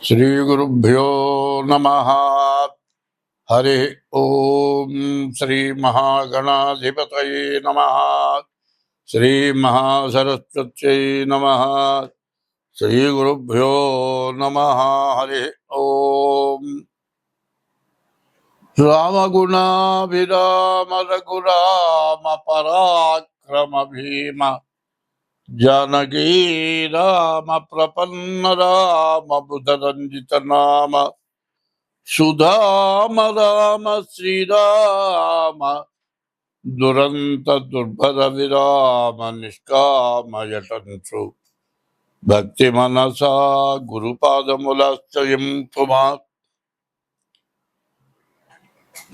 श्रीगुरुभ्यो नमः। हरि ओम। श्री महागणाधिपतये नमः। श्री महासरस्वत्यै नमः। श्रीगुरुभ्यो नमः। हरि ओम। रामगुणाभिराम रघुराम पराक्रम भीम जानकी राम प्रपन्न राम बुधरंजित नाम सुधाम राम श्रीराम दुरंत दुर्भर विराम निष्काम यटंसु भक्ति मनसा गुरुपादमुलाश्रयं पुमा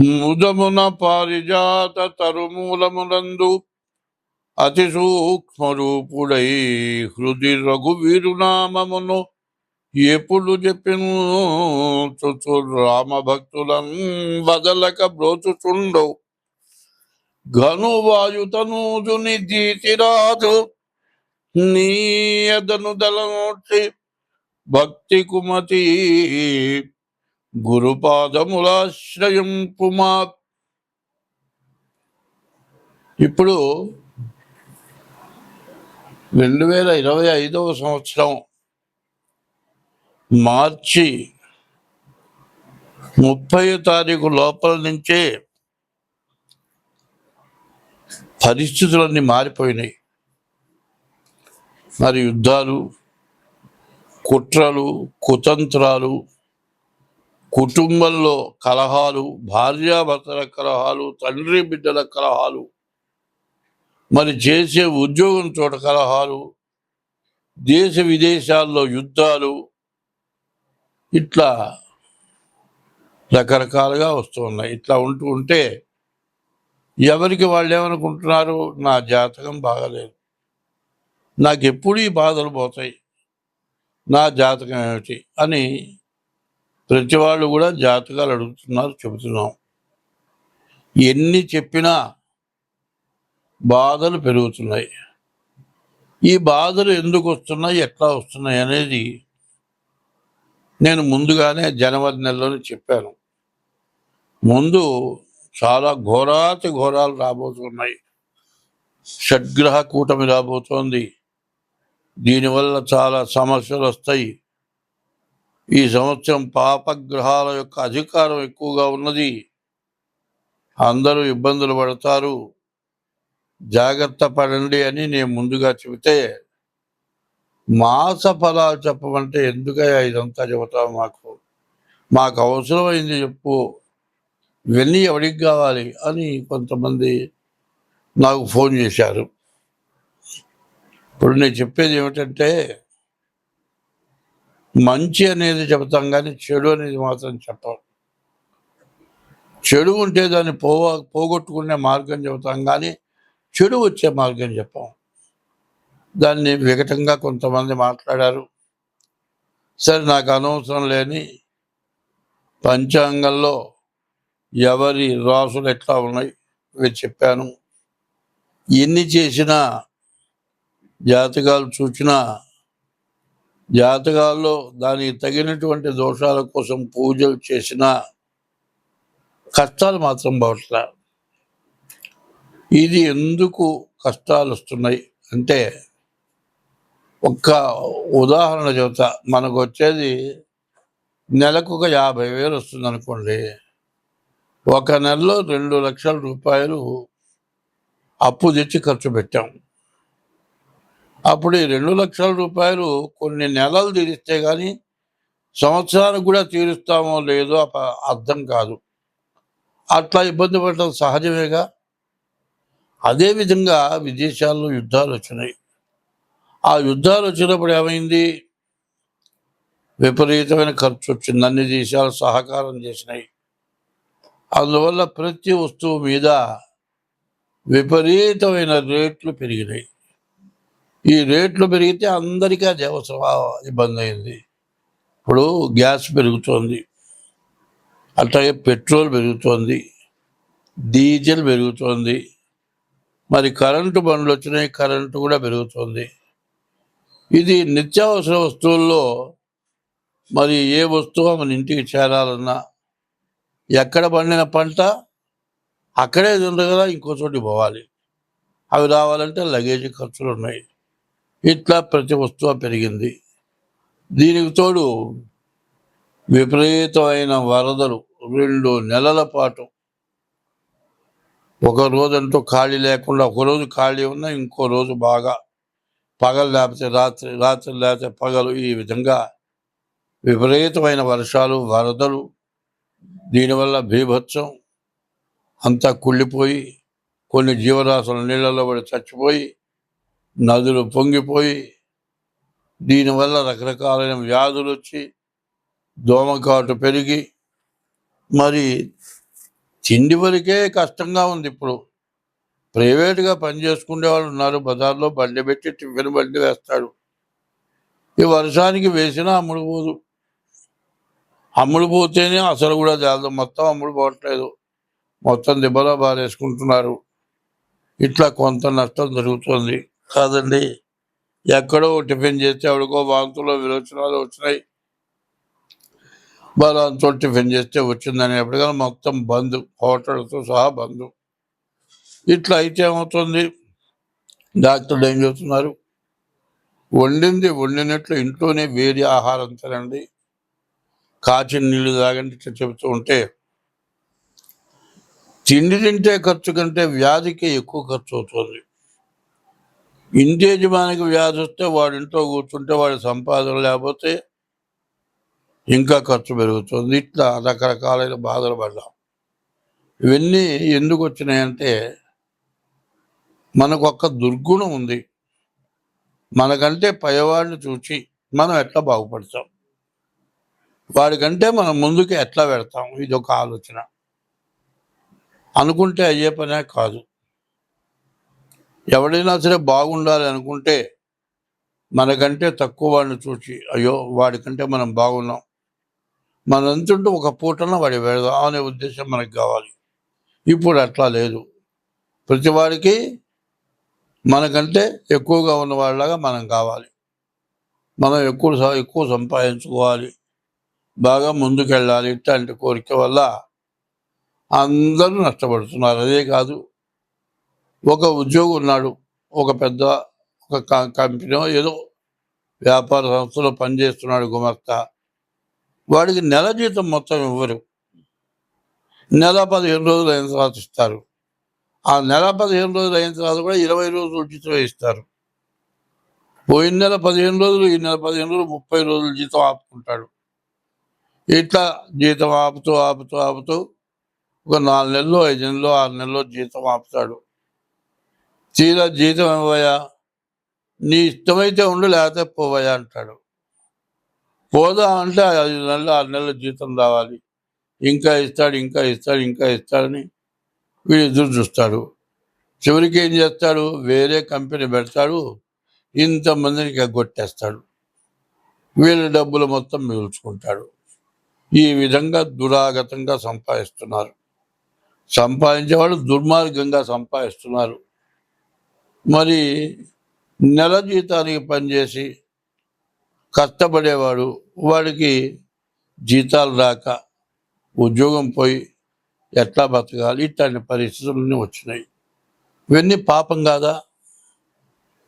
मुदमुन पारिजात तरुमूलमुనందు అతి సూక్ష్మ రూపుడై హృది రఘువీరునామమును ఎప్పుడు చెప్పిను రామ భక్తులను వదలక బ్రోచుచుండవు ఘనువాయుతనూజుని దీతిరాజు నీయదను దళనోటి భక్తి కుమతి గురుపాదములాశ్రయం పుమా. ఇప్పుడు 2025 సంవత్సరం మార్చి 30 తారీఖు లోపల నుంచే పరిస్థితులన్నీ మారిపోయినాయి. మరి యుద్ధాలు, కుట్రలు, కుతంత్రాలు, కుటుంబంలో కలహాలు, భార్యాభర్తల కలహాలు, తండ్రి బిడ్డల కలహాలు, మరి చేసే ఉద్యోగం చోట కలహాలు, దేశ విదేశాల్లో యుద్ధాలు, ఇట్లా రకరకాలుగా వస్తున్నాయి. ఇట్లా ఉంటే ఎవరికి వాళ్ళు ఏమనుకుంటున్నారు, నా జాతకం బాగలేదు, నాకు ఎప్పుడు ఈ బాధలు పోతాయి, నా జాతకం ఏమిటి అని ప్రతి వాళ్ళు కూడా జాతకాలు అడుగుతున్నారు, చెబుతున్నాం. ఎన్ని చెప్పినా బాధలు పెరుగుతున్నాయి. ఈ బాధలు ఎందుకు వస్తున్నాయి, ఎట్లా వస్తున్నాయి అనేది నేను ముందుగానే జనవరి నెలలోనే చెప్పాను. ముందు చాలా ఘోరాతి ఘోరాలు రాబోతున్నాయి. షడ్గ్రహ కూటమి రాబోతోంది. దీనివల్ల చాలా సమస్యలు వస్తాయి. ఈ సంవత్సరం పాపగ్రహాల యొక్క అధికారం ఎక్కువగా ఉన్నది. అందరూ ఇబ్బందులు పడతారు, జాగ్రత్త పడండి అని నేను ముందుగా చెబితే, మాస ఫలాలు చెప్పమంటే ఎందుకయ్యా ఇదంతా చెబుతావు, మాకు అవసరమైంది చెప్పు, ఇవన్నీ ఎవరికి కావాలి అని కొంతమంది నాకు ఫోన్ చేశారు. ఇప్పుడు నేను చెప్పేది ఏమిటంటే, మంచి అనేది చెబుతాం కానీ చెడు అనేది మాత్రం చెప్పం. చెడు ఉంటే దాన్ని పోగొట్టుకునే మార్గం చెబుతాం కానీ చెడు వచ్చే మార్గం చెప్పాం. దాన్ని వికటంగా కొంతమంది మాట్లాడారు. సరే, నాకు అనవసరం లేని పంచాంగంలో ఎవరి రాసులు ఎట్లా ఉన్నాయి ఇవి చెప్పాను. ఎన్ని చేసినా, జాతకాలు చూసినా, జాతకాల్లో దానికి తగినటువంటి దోషాల కోసం పూజలు చేసినా కష్టాలు మాత్రం పోవట్లా. ఇది ఎందుకు కష్టాలు వస్తున్నాయి అంటే, ఒక్క ఉదాహరణ చెబుతా. మనకు వచ్చేది నెలకు ఒక 50,000 వస్తుంది అనుకోండి. ఒక నెలలో 2 లక్షల రూపాయలు అప్పు తెచ్చి ఖర్చు పెట్టాం. అప్పుడు ఈ 2 లక్షల రూపాయలు కొన్ని నెలలు తీరిస్తే కానీ సంవత్సరానికి కూడా తీరుస్తామో లేదో అర్థం కాదు. అట్లా ఇబ్బంది పడటం సహజమేగా. అదేవిధంగా విదేశాల్లో యుద్ధాలు వచ్చినాయి. ఆ యుద్ధాలు వచ్చినప్పుడు ఏమైంది, విపరీతమైన ఖర్చు వచ్చింది. అన్ని దేశాలు సహకారం చేసినాయి. అందువల్ల ప్రతి వస్తువు మీద విపరీతమైన రేట్లు పెరిగినాయి. ఈ రేట్లు పెరిగితే అందరికీ అది అవసరం, ఇబ్బంది అయింది. ఇప్పుడు గ్యాస్ పెరుగుతోంది, అట్లాగే పెట్రోల్ పెరుగుతోంది, డీజిల్ పెరుగుతోంది, మరి కరెంటు బండ్లు వచ్చినాయి, కరెంటు కూడా పెరుగుతోంది. ఇది నిత్యావసర వస్తువుల్లో మరి ఏ వస్తువు మన ఇంటికి చేరాలన్నా ఎక్కడ పండిన పంట అక్కడే ఉంది కదా, ఇంకో చోటికి పోవాలి. అవి రావాలంటే లగేజీ ఖర్చులు ఉన్నాయి. ఇట్లా ప్రతి వస్తువు పెరిగింది. దీనికి తోడు విపరీతమైన వరదలు 2 నెలల పాటు. ఒక రోజంటూ ఖాళీ లేకుండా, ఒకరోజు ఖాళీ ఉన్నా ఇంకో రోజు బాగా పగలు లేకపోతే రాత్రి, రాత్రి లేకపోతే పగలు, ఈ విధంగా విపరీతమైన వర్షాలు, వరదలు. దీనివల్ల బీభత్సం అంతా కుళ్ళిపోయి, కొన్ని జీవరాశులు నీళ్ళలో పడి చచ్చిపోయి, నదులు పొంగిపోయి, దీనివల్ల రకరకాలైన వ్యాధులు వచ్చి, దోమకాటు పెరిగి, మరి తిండి వరకే కష్టంగా ఉంది. ఇప్పుడు ప్రైవేటుగా పనిచేసుకునే వాళ్ళు ఉన్నారు, బజార్లో బండి పెట్టి టిఫిన్ బండి వేస్తాడు. ఈ వర్షానికి వేసినా అమ్ముడు పోదు. అమ్ముడు పోతేనే అసలు కూడా జాలదు, మొత్తం అమ్ముడు పోవట్లేదు, మొత్తం దిబ్బలా బారేసుకుంటున్నారు. ఇట్లా కొంత నష్టం జరుగుతుంది కాదండి. ఎక్కడో టిఫిన్ చేస్తే ఎవరికో వాంతులో విరోచనాలు వచ్చినాయి, బలాంతో టిఫిన్ చేస్తే వచ్చిందని ఎప్పటికైనా మొత్తం బంద్, హోటల్తో సహా బంద్. ఇట్లా అయితే ఏమవుతుంది, డాక్టర్లు ఏం చెబుతున్నారు, వండినట్లు ఇంట్లోనే వేడి ఆహారం తినండి, కాచిన నీళ్లు తాగండి, ఇట్లా చెబుతూ ఉంటే తిండి తింటే ఖర్చు కంటే వ్యాధికి ఎక్కువ ఖర్చు అవుతుంది. ఇంటి యజమానికి వ్యాధి వస్తే వాడి ఇంట్లో కూర్చుంటే వాడి సంపాదన లేకపోతే ఇంకా ఖర్చు పెరుగుతుంది. ఇట్లా రకరకాలైన బాధలు పడ్డాం. ఇవన్నీ ఎందుకు వచ్చినాయంటే మనకు ఒక్క దుర్గుణం ఉంది. మనకంటే పైవాడిని చూసి మనం ఎట్లా బాగుపడతాం, వాడికంటే మనం ముందుకు ఎట్లా పెడతాం, ఇది ఒక ఆలోచన. అనుకుంటే అయ్యే పనే కాదు. ఎవడైనా సరే బాగుండాలి అనుకుంటే మనకంటే తక్కువ వాడిని చూసి అయ్యో వాడికంటే మనం బాగున్నాం, మనంతుంటూ ఒక పూటన వాడి వెళదాం అనే ఉద్దేశం మనకు కావాలి. ఇప్పుడు అట్లా లేదు. ప్రతివాడికి మనకంటే ఎక్కువగా ఉన్న వాళ్ళలాగా మనం కావాలి, మనం ఎక్కువ సంపాదించుకోవాలి, బాగా ముందుకెళ్ళాలి. ఇట్లాంటి కోరిక వల్ల అందరూ నష్టపడుతున్నారు. అదే కాదు, ఒక ఉద్యోగి ఉన్నాడు, ఒక పెద్ద ఒక కంపెనీ ఏదో వ్యాపార సంస్థలో పనిచేస్తున్నాడు గుమస్తా, వాడికి నెల జీతం మొత్తం ఇవ్వరు, నెల 15 రోజులు అయిన తర్వాత ఇస్తారు. ఆ నెల 15 రోజులు అయిన తర్వాత కూడా 20 రోజులు జీతం ఇస్తారు. పోయిన నెల 15 రోజులు, ఈ నెల 15 రోజులు, 30 రోజులు జీతం ఆపుకుంటాడు. ఇట్లా జీతం ఆపుతూ ఆపుతూ ఆపుతూ ఒక 4 నెలలు, 5 నెలలు, 6 నెలలు జీతం ఆపుతాడు. తీరా జీతం ఇవ్వయా, నీ ఇష్టమైతే ఉండు లేకపోతే పోవయా అంటాడు. పోదా అంటే 5 నెలలు, 6 నెలల జీతం రావాలి, ఇంకా ఇస్తాడు, ఇంకా ఇస్తాడు, ఇంకా ఇస్తాడని వీడు ఎదురు చూస్తాడు. చివరికి ఏం చేస్తాడు, వేరే కంపెనీ పెడతాడు, ఇంతమందిని ఎగ్గొట్టేస్తాడు, వీళ్ళ డబ్బులు మొత్తం మిగుల్చుకుంటాడు. ఈ విధంగా దురాగతంగా సంపాదిస్తున్నారు. సంపాదించేవాళ్ళు దుర్మార్గంగా సంపాదిస్తున్నారు. మరి నెల జీతానికి పనిచేసి కష్టపడేవాడు, వాడికి జీతాలు రాక ఉద్యోగం పోయి ఎట్లా బతకాలి, ఇట్లాంటి పరిస్థితులన్నీ వచ్చినాయి. ఇవన్నీ పాపం కాదా?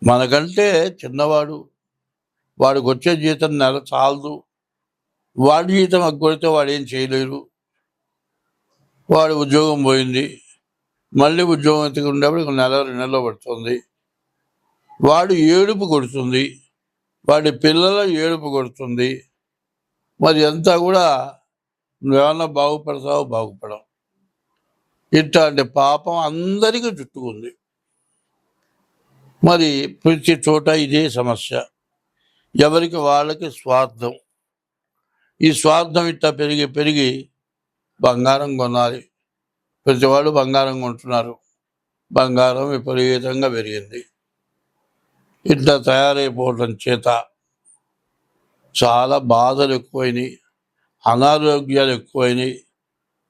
మనకంటే చిన్నవాడు, వాడికి వచ్చే జీతం నెల చాలదు, వాడి జీతం అగ్గొడితే వాడు ఏం చేయలేరు, వాడి ఉద్యోగం పోయింది, మళ్ళీ ఉద్యోగం ఎత్తుకు ఉండేప్పుడు నెల 2 నెలలు పడుతుంది, వాడు ఏడుపు కొడుతుంది, వాడి పిల్లల ఏడుపు కొడుతుంది. మరి అంతా కూడా నువ్వేమన్నా బాగుపడతావు, బాగుపడవు. ఇట్లాంటి పాపం అందరికీ చుట్టుకుంది. మరి ప్రతి చోట ఇదే సమస్య, ఎవరికి వాళ్ళకి స్వార్థం. ఈ స్వార్థం ఇట్లా పెరిగి పెరిగి బంగారం కొనాలి, ప్రతి వాళ్ళు బంగారం కొంటున్నారు, బంగారం విపరీతంగా పెరిగింది. ఇట్లా తయారైపోవడం చేత చాలా బాధలు ఎక్కువైనాయి, అనారోగ్యాలు ఎక్కువైనాయి,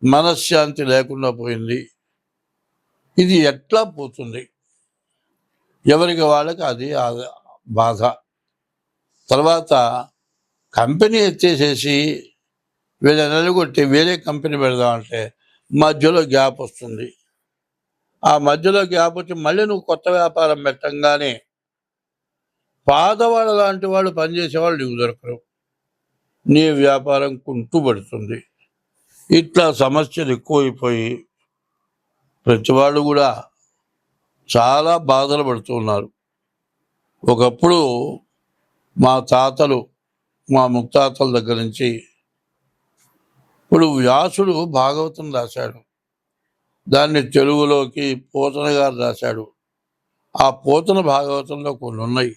మనశ్శాంతి లేకుండా పోయింది. ఇది ఎట్లా పోతుంది, ఎవరికి వాళ్ళకి అది బాధ. తర్వాత కంపెనీ ఎత్తేసేసి వీళ్ళ నిలగొట్టి వేరే కంపెనీ పెడదామంటే మధ్యలో గ్యాప్ వస్తుంది. ఆ మధ్యలో గ్యాప్ వచ్చి మళ్ళీ నువ్వు కొత్త వ్యాపారం పెట్టంగానే పాతవాళ్ళ లాంటి వాళ్ళు పనిచేసేవాళ్ళు నీకు దొరకరు. నీ వ్యాపారం కుంటుపడుతుంది. ఇట్లా సమస్యలు ఎక్కువైపోయి ప్రతి వాళ్ళు కూడా చాలా బాధలు పడుతున్నారు. ఒకప్పుడు మా తాతలు, మా ముత్తాతల దగ్గర నుంచి ఇప్పుడు వ్యాసుడు భాగవతం రాశాడు. దాన్ని తెలుగులోకి పోతన గారు రాశాడు. ఆ పోతన భాగవతంలో కొన్ని ఉన్నాయి.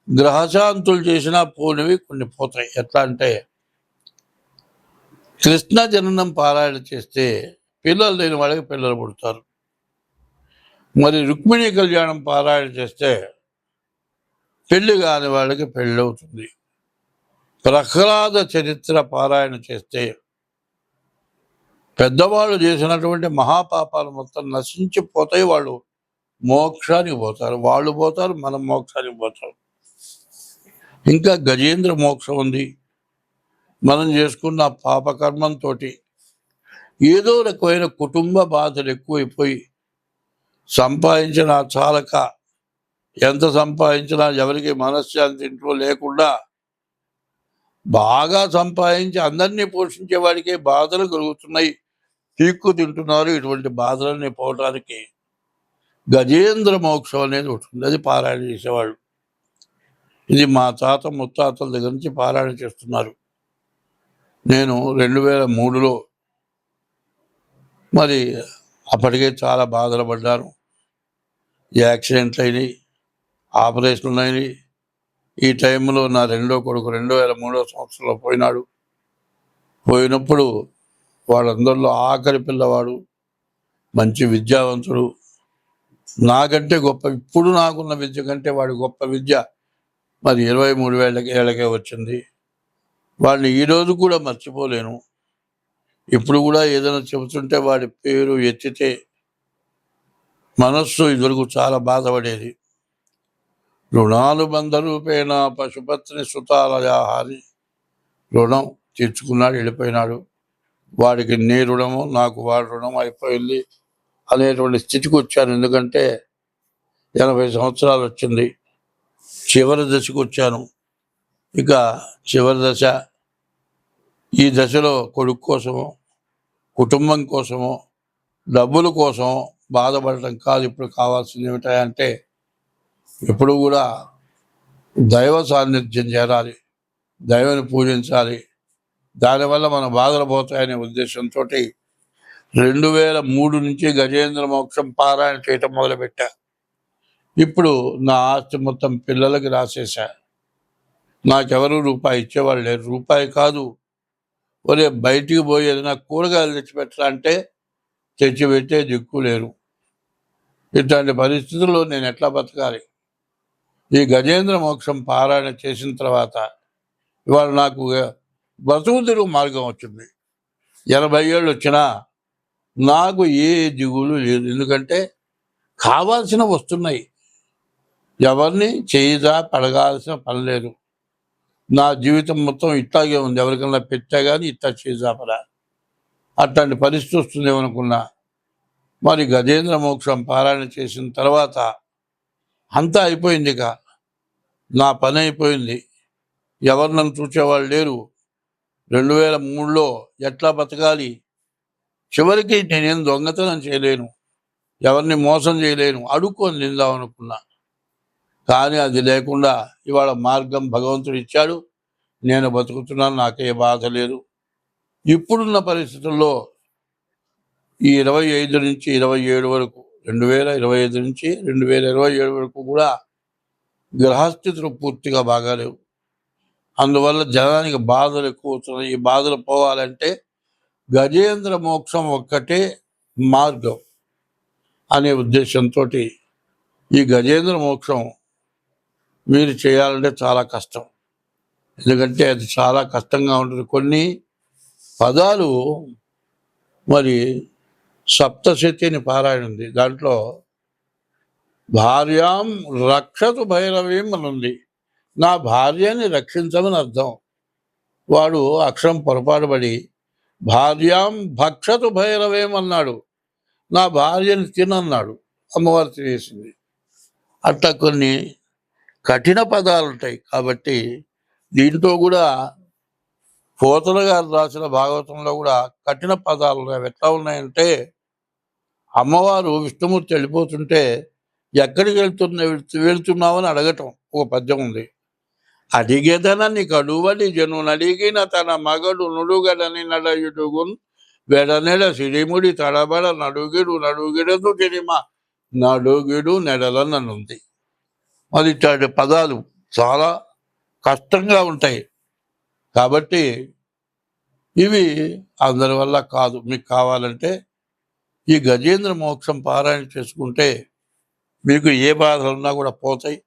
గ్రహశాంతులు చేసినా పోనివి కొన్ని పోతాయి. ఎట్లా అంటే కృష్ణ జననం పారాయణ చేస్తే పిల్లలు లేని వాళ్ళకి పిల్లలు పుడతారు. మరి రుక్మిణీ కళ్యాణం పారాయణ చేస్తే పెళ్లి కాని వాళ్ళకి పెళ్ళి అవుతుంది. ప్రహ్లాద చరిత్ర పారాయణ చేస్తే పెద్దవాళ్ళు చేసినటువంటి మహాపాపాలు మొత్తం నశించిపోతాయి. వాళ్ళు మోక్షానికి పోతారు. వాళ్ళు పోతారు, మనం మోక్షానికి పోతాం. ఇంకా గజేంద్ర మోక్షం ఉంది. మనం చేసుకున్న పాపకర్మంతో ఏదో రకమైన కుటుంబ బాధలు ఎక్కువైపోయి సంపాదించినా చాలక, ఎంత సంపాదించినా ఎవరికి మనశ్శాంతి ఇంట్లో లేకుండా బాగా సంపాదించి అందరినీ పోషించే వాడికే బాధలు కలుగుతున్నాయి. పీక్కు తింటున్నారు. ఇటువంటి బాధలన్నీ పోవటానికి గజేంద్ర మోక్షం అనేది ఉంటుంది. అది పారాయణ చేసేవాళ్ళు. ఇది మా తాత ముత్తాతల దగ్గర నుంచి పారాయణ చేస్తున్నారు. నేను 2003లో మరి అప్పటికే చాలా బాధలు పడ్డాను. యాక్సిడెంట్లు అయినాయి, ఆపరేషన్లు అయినాయి. ఈ టైంలో నా రెండో కొడుకు 2003 సంవత్సరంలో పోయినాడు. పోయినప్పుడు వాళ్ళందరిలో ఆఖరి పిల్లవాడు, మంచి విద్యావంతుడు, నాకంటే గొప్ప, ఇప్పుడు నాకున్న విద్య కంటే వాడి గొప్ప విద్య మరి 23 ఏళ్ళకే వచ్చింది. వాడిని ఈరోజు కూడా మర్చిపోలేను. ఇప్పుడు కూడా ఏదైనా చెబుతుంటే వాడి పేరు ఎత్తితే మనస్సు ఇదివరకు చాలా బాధపడేది. రుణానుబంధ రూపేణ పశుపత్ని సుతాలయాహారి, రుణం తీర్చుకున్నాడు, వెళ్ళిపోయినాడు. వాడికి నీ రుణము, నాకు వాడి రుణం అయిపోయింది అనేటువంటి స్థితికి వచ్చాను. ఎందుకంటే 80 సంవత్సరాలు వచ్చింది, చివరి దశకు వచ్చాను. ఇక చివరి దశ. ఈ దశలో కొడుకు కోసమో, కుటుంబం కోసమో, డబ్బుల కోసమో బాధపడటం కాదు. ఇప్పుడు కావాల్సింది ఏమిటంటే ఎప్పుడు కూడా దైవ సాన్నిధ్యం చేరాలి, దైవాన్ని పూజించాలి. దానివల్ల మన బాధలు పోతాయనే ఉద్దేశంతో 2003 నుంచి గజేంద్ర మోక్షం పారాయణ చేయటం మొదలుపెట్టా. ఇప్పుడు నా ఆస్తి మొత్తం పిల్లలకి రాసేసా. నాకెవరు రూపాయి ఇచ్చేవాళ్ళు లేరు. రూపాయి కాదు, ఒరే బయటికి పోయి ఏదైనా కూరగాయలు తెచ్చిపెట్టరా అంటే తెచ్చిపెట్టే దిక్కు లేరు. ఇట్లాంటి పరిస్థితుల్లో నేను ఎట్లా బతకాలి? ఈ గజేంద్ర మోక్షం పారాయణ చేసిన తర్వాత ఇవాళ నాకు బతుకు తిరుగు మార్గం వచ్చింది. 80 ఏళ్ళు వచ్చినా నాకు ఏ దిగులు లేదు. ఎందుకంటే కావాల్సిన వస్తున్నాయి. ఎవరిని చేయిదా పడగాల్సిన పని లేదు. నా జీవితం మొత్తం ఇట్లాగే ఉంది. ఎవరికన్నా పెట్టా కానీ ఇట్లా చేజాపరా, అట్లాంటి పరిస్థితి వస్తుందేమనుకున్నా. మరి గజేంద్ర మోక్షం పారాయణ చేసిన తర్వాత అంతా అయిపోయింది. ఇక నా పని అయిపోయింది. ఎవరు నన్ను చూసేవాళ్ళు లేరు. 2003లో ఎట్లా బతకాలి? చివరికి నేనేం దొంగతనం చేయలేను, ఎవరిని మోసం చేయలేను, అడుక్కొని తిందాం అనుకున్నా. కానీ అది లేకుండా ఇవాళ మార్గం భగవంతుడు ఇచ్చాడు. నేను బతుకుతున్నాను, నాకే బాధ లేదు. ఇప్పుడున్న పరిస్థితుల్లో ఈ 25 నుంచి 27 వరకు, 2025 నుంచి 2027 వరకు కూడా గ్రహస్థితులు పూర్తిగా బాగాలేవు. అందువల్ల జనానికి బాధలు ఎక్కువ అవుతున్నాయి. ఈ బాధలు పోవాలంటే గజేంద్ర మోక్షం ఒక్కటే మార్గం అనే ఉద్దేశంతో ఈ గజేంద్ర మోక్షం మీరు చేయాలంటే చాలా కష్టం. ఎందుకంటే అది చాలా కష్టంగా ఉంటుంది. కొన్ని పదాలు మరి సప్తశతి అని పారాయణ ఉంది. దాంట్లో భార్యాం రక్షతు భైరవీం అని ఉంది. నా భార్యని రక్షించమని అర్థం. వాడు అక్షరం పొరపాటు పడి భార్యాం భక్షతు భైరవేమన్నాడు, నా భార్యని తినన్నాడు, అమ్మవారు తినేసింది. అట్లా కొన్ని కఠిన పదాలు ఉంటాయి. కాబట్టి దీంతో కూడా పోతన గారు రాసిన భాగవతంలో కూడా కఠిన పదాలు ఉన్నాయి. అవి ఎట్లా ఉన్నాయంటే, అమ్మవారు విష్ణుమూర్తి వెళ్ళిపోతుంటే ఎక్కడికి వెళ్తున్నావని అడగటం ఒక పద్యం ఉంది. అడిగేదనని కడువని జనునడిగిన తన మగడు నుడుగడని నడయుడుగున్ వెడనెడ సిరిముడి తడబడ నడుగిడు తిరిమ నడుగిడు నెడలననుంది. మరి ఇట్లాంటి పదాలు చాలా కష్టంగా ఉంటాయి. కాబట్టి ఇవి అందరి వల్ల కాదు. మీకు కావాలంటే ఈ గజేంద్ర మోక్షం పారాయణ చేసుకుంటే మీకు ఏ బాధలు ఉన్నా కూడా పోతాయి.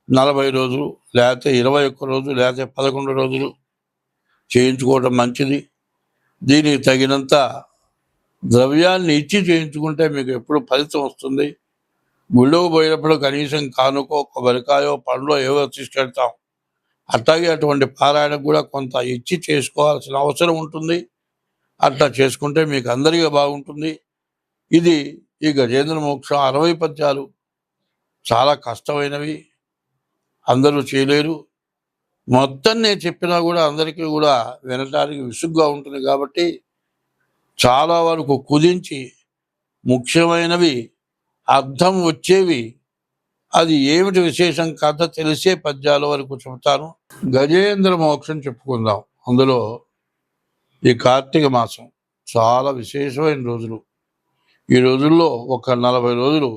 40 రోజులు లేకపోతే 21 రోజులు లేకపోతే 11 రోజులు చేయించుకోవడం మంచిది. దీనికి తగినంత ద్రవ్యాన్ని ఇచ్చి చేయించుకుంటే మీకు ఎప్పుడు ఫలితం వస్తుంది. గుళ్ళోకి పోయినప్పుడు కనీసం కానుకో, కొబ్బరికాయో, పండ్లో ఏవో తీసుకెళ్తాం. అట్లాగే అటువంటి పారాయణకు కూడా కొంత ఇచ్చి చేసుకోవాల్సిన అవసరం ఉంటుంది. అట్లా చేసుకుంటే మీకు అందరికీ బాగుంటుంది. ఇది ఈ గజేంద్ర మోక్షం 60 పద్యాలు చాలా కష్టమైనవి, అందరూ చేయలేరు. మొత్తం నేను చెప్పినా కూడా అందరికీ కూడా వినటానికి విసుగ్గా ఉంటుంది. కాబట్టి చాలా వరకు కుదించి ముఖ్యమైనవి, అర్థం వచ్చేవి, అది ఏమిటి విశేషం కథ తెలిసే పద్యాల వరకు చెబుతాను. గజేంద్ర మోక్షం చెప్పుకుందాం. అందులో ఈ కార్తీక మాసం చాలా విశేషమైన రోజులు. ఈ రోజుల్లో ఒక 40 రోజులు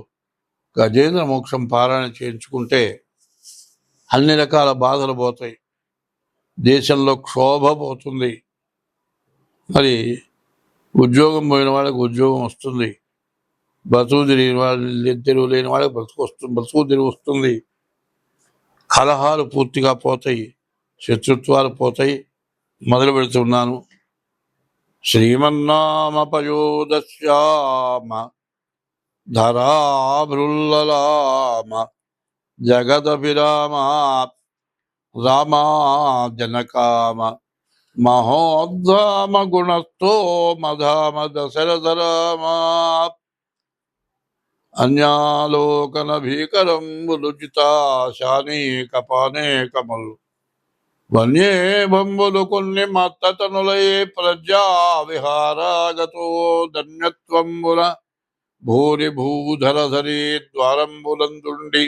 గజేంద్ర మోక్షం పారాయణ చేయించుకుంటే అన్ని రకాల బాధలు పోతాయి, దేశంలో క్షోభ పోతుంది, మరి ఉద్యోగం పోయిన వాళ్ళకి ఉద్యోగం వస్తుంది, బతుకు తిరిగిన వాళ్ళు తెరువు లేని వాళ్ళకి బతుకు తిరిగి వస్తుంది, కలహాలు పూర్తిగా పోతాయి, శత్రుత్వాలు పోతాయి. మొదలు పెడుతున్నాను. శ్రీమన్నామ పయోదశ్యామ ధరాభృల్లలామ జగదభిరామ రామా జనకామ మహోద్ధామ గుణస్థో మధామ దశరథరామ అన్యాలోకన భీకరం రుచితా శానీక పానేకములు వన్యే బంబులు కొన్ని మత్తతనులై ప్రజా విహారాగతో ధన్యత్వంబుల భూరి భూధరధరి ద్వారంబులందుండి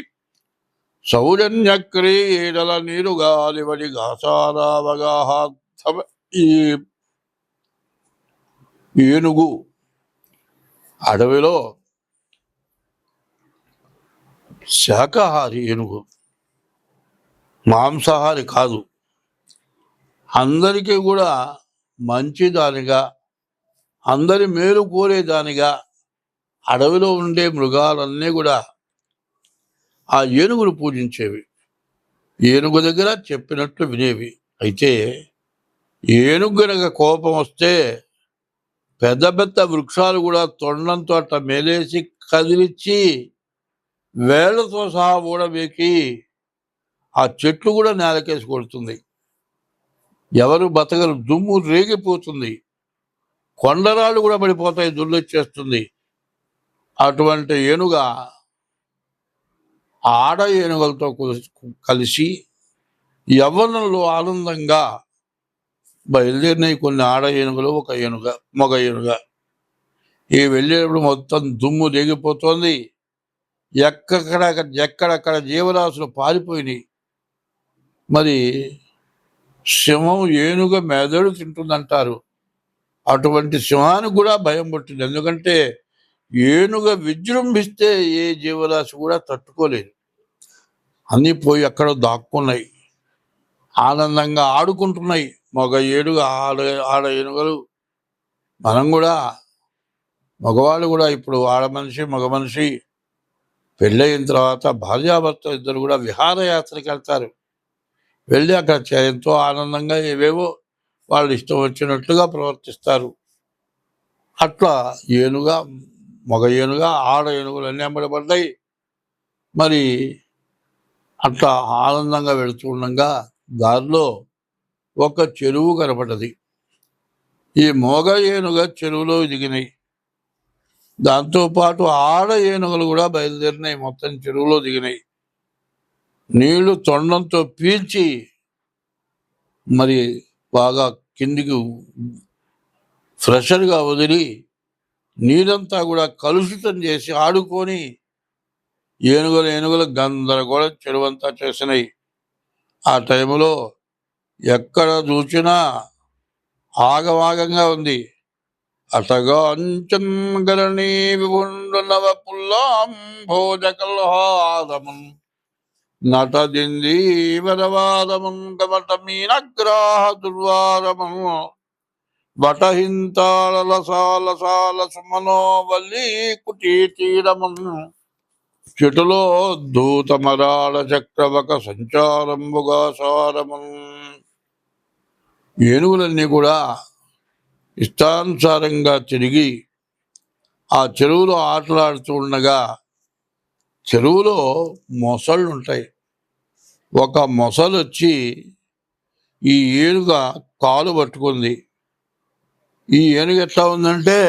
సౌజన్య క్రీడల నీరుగాలివడి ఘాసారావగాహార్థమ ఈ ఏనుగు అడవిలో శాకాహారి ఏనుగు, మాంసాహారి కాదు. అందరికీ కూడా మంచిదానిగా, అందరి మేలు కోరేదానిగా అడవిలో ఉండే మృగాలన్నీ కూడా ఆ ఏనుగును పూజించేవి, ఏనుగు దగ్గర చెప్పినట్లు వినేవి. అయితే ఏనుగు గనక కోపం వస్తే పెద్ద పెద్ద వృక్షాలు కూడా తొండంతో అట్లా మేలేసి కదిలిచ్చి వేళ్లతో సహా ఊడబేకి ఆ చెట్లు కూడా నేలకేసి కొడుతుంది. ఎవరు బతకరు, దుమ్ము రేగిపోతుంది, కొండరాళ్ళు కూడా పడిపోతాయి, దుల్లొచ్చేస్తుంది. అటువంటి ఏనుగ ఆడ ఏనుగులతో కలిసి యవ్వనంలో ఆనందంగా బయలుదేరినాయి కొన్ని ఆడ ఏనుగులు, ఒక ఏనుగ, మగ ఏనుగ. ఈ వెళ్ళేటప్పుడు మొత్తం దుమ్ము రేగిపోతుంది, ఎక్కడెక్కడ జీవరాశులు పారిపోయినాయి. మరి సింహం ఏనుగ మెదడు తింటుందంటారు. అటువంటి సింహానికి కూడా భయం పుట్టింది. ఎందుకంటే ఏనుగ విజృంభిస్తే ఏ జీవరాశి కూడా తట్టుకోలేదు. అన్నీ పోయి ఎక్కడో దాక్కున్నాయి, ఆనందంగా ఆడుకుంటున్నాయి మగ ఏనుగ ఆడ ఏనుగలు. మనం కూడా మగవాళ్ళు కూడా ఇప్పుడు ఆడ మనిషి మగ మనిషి పెళ్ళయిన తర్వాత భార్యాభర్త ఇద్దరు కూడా విహారయాత్రకి వెళ్తారు. వెళ్ళి అక్కడ ఎంతో ఆనందంగా ఏవేవో వాళ్ళు ఇష్టం వచ్చినట్లుగా ప్రవర్తిస్తారు. అట్లా ఏనుగా, మగ ఏనుగా, ఆడ ఏనుగులు అన్నీ అమ్మడబడ్డాయి. మరి అట్లా ఆనందంగా వెళుతూ ఉండగా దారిలో ఒక చెరువు కనపడ్డది. ఈ మోగ ఏనుగ చెరువులో దిగినాయి. దాంతోపాటు ఆడ ఏనుగులు కూడా బయలుదేరినాయి, మొత్తం చెరువులో దిగినాయి. నీళ్లు తొండంతో పీల్చి మరి బాగా కిందికి ఫ్రెషర్గా వదిలి నీరంతా కూడా కలుషితం చేసి ఆడుకొని ఏనుగుల గందరగోళం చెరువంతా చేసినాయి. ఆ టైంలో ఎక్కడ చూసినా ఆగమాగంగా ఉంది. అటగా అంచంగరణీ విభుండునవ పుల్లాం భోజకల్హాదమున్ నటదిందీవరవాదమున్ కమట మీనగ్రాహ దుర్వారమున్ వటహింతాళల సాల సాల సుమనోవల్లి కుటీ తీరమున్ చెటులో దూతమరాళ చక్రవక సంచారంబుగా సారమున్. ఏనుగులన్నీ కూడా ఇష్టానుసారంగా తిరిగి ఆ చెరువులో ఆటలాడుతూ ఉండగా చెరువులో మొసళ్ళు ఉంటాయి. ఒక మొసలు వచ్చి ఈ ఏనుగ కాలు పట్టుకుంది. ఈ ఏనుగు ఎట్లా ఉందంటే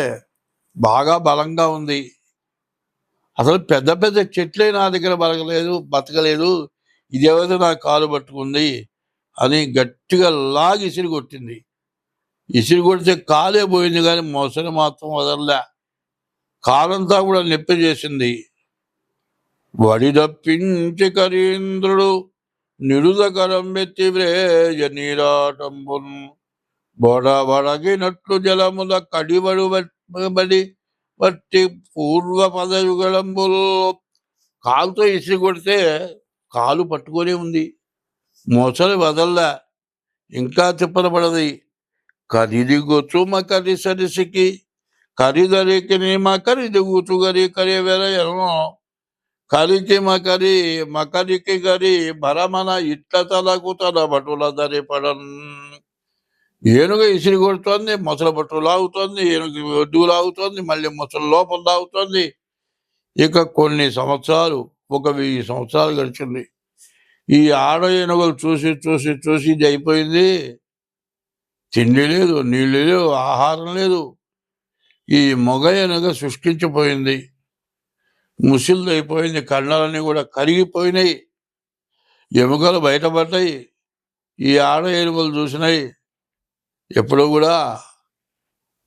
బాగా బలంగా ఉంది. అసలు పెద్ద పెద్ద చెట్లే నా దగ్గర బతకలేదు, ఇదేవైతే నా కాలు పట్టుకుంది అని గట్టిగా లాగి ఇసిరి కొట్టింది. ఇసిరి కొడితే కాలే పోయింది, కానీ మొసలు మాత్రం వదలలే. కాలంతా కూడా నొప్పి చేసింది. వడిదప్పించి కరీంద్రుడు నిరుదకరం వెత్తి వ్రేజ నీరాటంబున్ బొడబడగినట్లు జలముల కడిబడి వట్టి పూర్వ పదయుగళంబులు. కాలుతో ఇసిరి కొడితే కాలు పట్టుకొని ఉంది, మొసలి వదల్లా, ఇంకా తిప్పలపడది. కరిదిగొచ్చు మకరి సరిసికి కరిదరికి మకరిదిగుచు గరి కరి వెరయను కరికి మకరికి గరి భరమన ఇట్ల తలకు తల బటుల దరి పడన్. ఏనుగ ఇసిరి కొడుతోంది, మొసల బట్టు లాగుతోంది, ఏనుగు ఒడ్డు లాగుతోంది, మళ్ళీ మొసలు లోపల లాగుతోంది. ఇక కొన్ని సంవత్సరాలు, 1000 సంవత్సరాలు గడిచింది. ఈ ఆడ ఏనుగులు చూసి చూసి చూసి ఇది అయిపోయింది. తిండి లేదు, నీళ్ళు లేవు, ఆహారం లేదు. ఈ మొగ ఏనుగ శుష్కించిపోయింది, ముసిల్ది అయిపోయింది, కళ్ళలన్నీ కూడా కరిగిపోయినాయి, ఎముకలు బయటపడ్డాయి. ఈ ఆడ ఏనుగులు చూసినాయి. ఎప్పుడు కూడా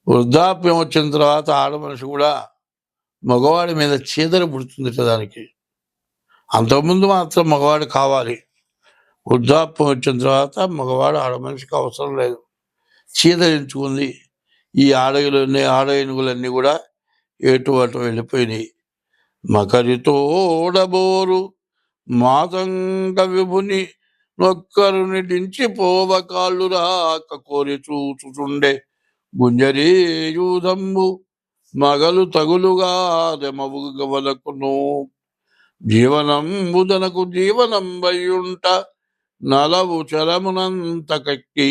వృద్ధాప్యం వచ్చిన తర్వాత ఆడ మనిషి కూడా మగవాడి మీద చీదర పుడుతుంది దానికి. అంతకుముందు మాత్రం మగవాడు కావాలి, వృద్ధాప్యం వచ్చిన తర్వాత మగవాడు ఆడ మనిషికి అవసరం లేదు. చీదరించుకుంది. ఈ ఆడ ఏనుగులన్నీ కూడా ఎటు అటు వెళ్ళిపోయినాయి. మకరితో ఓడబోరు మాతంగ విభుని నొక్కరుని దించిపోవ కాళ్ళు రాక కోరి చూచుచుండే గుంజరీయూదంబు మగలు తగులుగా రెమవుగవలకును జీవనంబుదనకు జీవనం వయ్యుంట నలవు చరమునంత కక్కి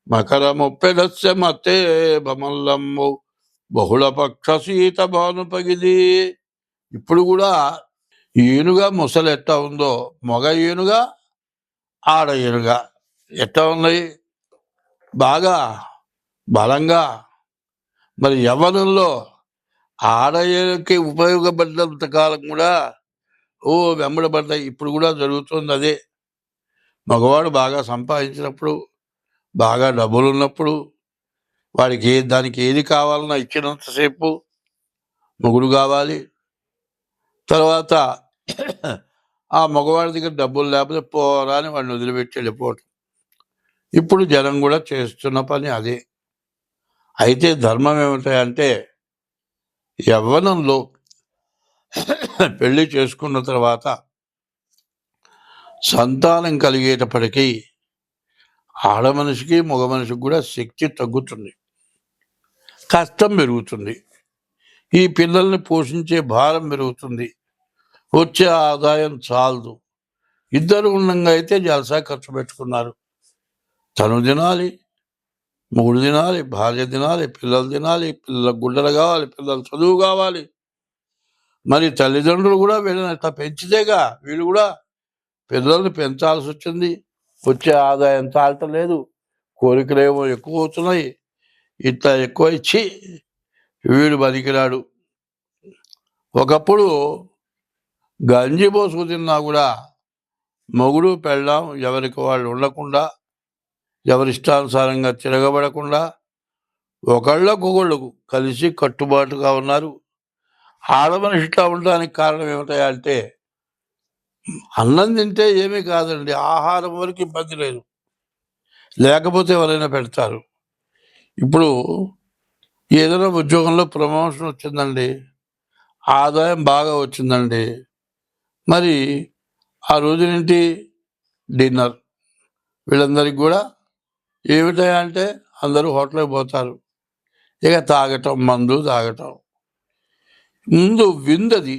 మకరముప్పెదస్య మతే బమల్లమ్ము బహుళ పక్ష సీత భానుపగిది. ఇప్పుడు కూడా ఏనుగా ముసలు ఎట్టా ఉందో, మగ ఏనుగా ఆడ ఏనుగా ఎట్టా ఉన్నాయి, బాగా బలంగా. మరి యవ్వనంలో ఆడ ఏనుగుకి ఉపయోగపడినంత కాలం కూడా వెంబడబడ్డాయి. ఇప్పుడు కూడా జరుగుతుంది అదే. మగవాడు బాగా సంపాదించినప్పుడు, బాగా డబ్బులు ఉన్నప్పుడు, వాడికి దానికి ఏది కావాలన్నా ఇచ్చినంతసేపు మొగుడు కావాలి. తర్వాత ఆ మగవాడి దగ్గర డబ్బులు లేకపోతే పోరా అని వాడిని వదిలిపెట్టి వెళ్ళిపోవటం. ఇప్పుడు జనం కూడా చేస్తున్న పని అదే. అయితే ధర్మం ఏమిటంటే, యవ్వనంలో పెళ్లి చేసుకున్న తర్వాత సంతానం కలిగేటప్పటికీ ఆడ మనిషికి మగ మనిషికి కూడా శక్తి తగ్గుతుంది, కష్టం పెరుగుతుంది, ఈ పిల్లల్ని పోషించే భారం పెరుగుతుంది, వచ్చే ఆదాయం చాలదు. ఇద్దరు ఉండగా అయితే జలసా ఖర్చు పెట్టుకున్నారు. తను తినాలి, మొగుడు తినాలి, భార్య తినాలి, పిల్లలు తినాలి, పిల్లలకు గుడ్డలు కావాలి, పిల్లలు చదువు కావాలి. మరి తల్లిదండ్రులు కూడా వీళ్ళని అట్లా పెంచితేగా వీళ్ళు కూడా పిల్లల్ని పెంచాల్సి వచ్చింది. వచ్చే ఆదాయం చాలటలేదు, కోరికలేమో ఎక్కువ అవుతున్నాయి. ఇట్లా ఎక్కువ ఇచ్చి వీడు బతికిరాడు. ఒకప్పుడు గంజి పోసుకు తిన్నా కూడా మొగుడు పెళ్ళాం ఎవరికి వాళ్ళు ఉండకుండా, ఎవరిష్టానుసారంగా తిరగబడకుండా ఒకళ్ళకొకళ్ళకు కలిసి కట్టుబాటుగా ఉన్నారు. ఆడమనిషి ఇట్లా ఉండడానికి కారణం ఏమిటంటే అన్నం తింటే ఏమీ కాదండి, ఆహారం వరకు ఇబ్బంది లేదు, లేకపోతే ఎవరైనా పెడతారు. ఇప్పుడు ఏదైనా ఉద్యోగంలో ప్రమోషన్ వచ్చిందండి, ఆదాయం బాగా వచ్చిందండి, మరి ఆ రోజునేంటి డిన్నర్, వీళ్ళందరికీ కూడా ఏమిటంటే అందరూ హోటల్కి పోతారు. ఇక తాగటం, మందు తాగటం. ముందు విందది,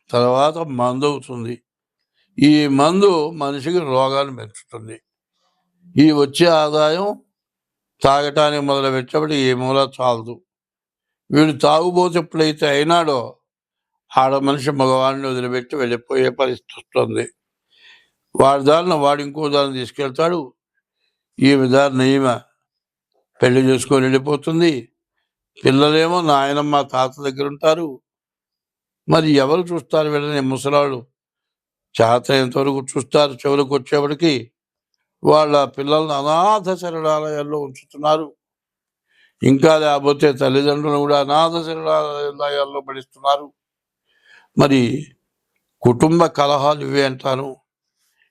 తర్వాత మందు అవుతుంది. ఈ మందు మనిషికి రోగాలు పెంచుతుంది. ఈ వచ్చే ఆదాయం తాగటానికి మొదలుపెట్టేప్పుడు ఏ మూల చాలదు. వీడు తాగుబోతే ఎప్పుడైతే అయినాడో ఆడ మనిషి మగవాడిని వదిలిపెట్టి వెళ్ళిపోయే పరిస్థితి వస్తుంది. వాడి దారిని వాడు ఇంకో దాన్ని తీసుకెళ్తాడు. ఈ విధానం ఈమె పెళ్లి చేసుకొని వెళ్ళిపోతుంది. పిల్లలేమో నాయనమ్మ తాత దగ్గర ఉంటారు. మరి ఎవరు చూస్తారు వీళ్ళని? ముసలాళ్ళు చేతనంత వరకు చూస్తారు. చివరికి వచ్చేప్పటికి వాళ్ళ పిల్లల్ని అనాథ శరణాలయాల్లో ఉంచుతున్నారు. ఇంకా లేకపోతే తల్లిదండ్రులు కూడా అనాథ శరణాలయాల్లో పడిస్తున్నారు. మరి కుటుంబ కలహాలు ఇవే అంటాను.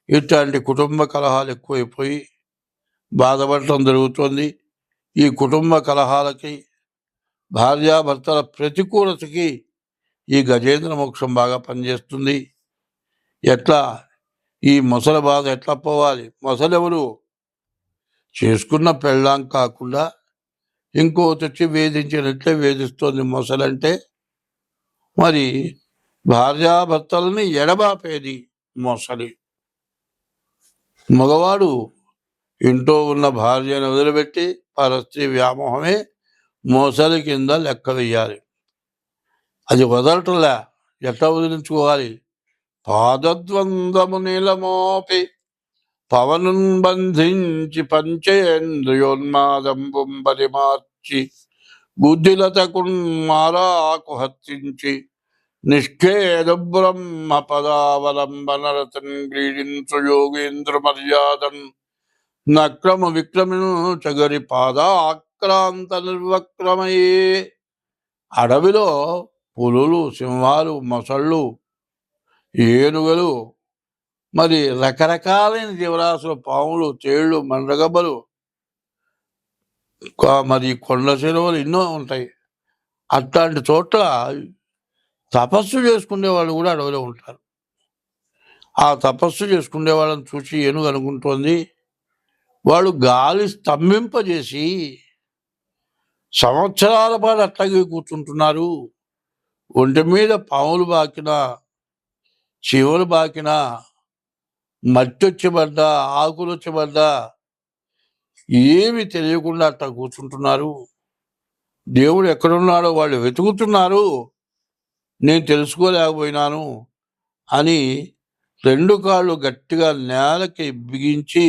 ఇట్లాంటి కుటుంబ కలహాలు ఎక్కువైపోయి బాధపడటం జరుగుతుంది. ఈ కుటుంబ కలహాలకి, భార్యాభర్తల ప్రతికూలతకి ఈ గజేంద్ర మోక్షం బాగా పనిచేస్తుంది. ఎట్లా ఈ మొసలి బాధ ఎట్లా పోవాలి? మొసలెవరు? చేసుకున్న పెళ్ళాం కాకుండా ఇంకో తెచ్చి వేధించినట్లే వేధిస్తోంది మొసలంటే. మరి భార్యాభర్తలని ఎడబాపేది మొసలి. మగవాడు ఇంట్లో ఉన్న భార్యను వదిలిపెట్టి పరస్త్రీ వ్యామోహమే మొసలి కింద లెక్క వెయ్యాలి. అది వదలటంలే. ఎట్లా వదిలించుకోవాలి? పాదద్వంద్వము నీలమోపి పవనున్ బంధించి పంచేంద్రియోన్మాదంబుం పరిమార్చి బుద్ధిలతకున్మారాకు హత్తించి నిష్ఖేద బ్రహ్మ పదావలంబనరతన్ క్రీడించు యోగేంద్ర మర్యాదన్ నక్రమ విక్రమిను చగరి పాదాక్రాంత నిర్వక్రమయే. అడవిలో పులులు, సింహాలు, మొసళ్ళు, ఏనుగలు, మరి రకరకాలైన జీవరాశులు, పాములు, తేళ్లు, మండ్రగబ్బలు, మరి కొండ చెరువులు ఎన్నో ఉంటాయి. అట్లాంటి చోట్ల తపస్సు చేసుకునే వాళ్ళు కూడా అడవిలో ఉంటారు. ఆ తపస్సు చేసుకునే వాళ్ళని చూసి ఏనుగు అనుకుంటోంది, వాళ్ళు గాలి స్తంభింపజేసి సంవత్సరాల పాటు అట్లాగే కూర్చుంటున్నారు. ఒంటి మీద పాములు బాకినా, చీమలు బాకినా, మట్టి వచ్చబడ్డా, ఆకులు వచ్చబడ్డా ఏమి తెలియకుండా అట్లా కూర్చుంటున్నారు. దేవుడు ఎక్కడున్నాడో వాళ్ళు వెతుకుతున్నారు, నేను తెలుసుకోలేకపోయినాను అని రెండు కాళ్ళు గట్టిగా నేలకి బిగించి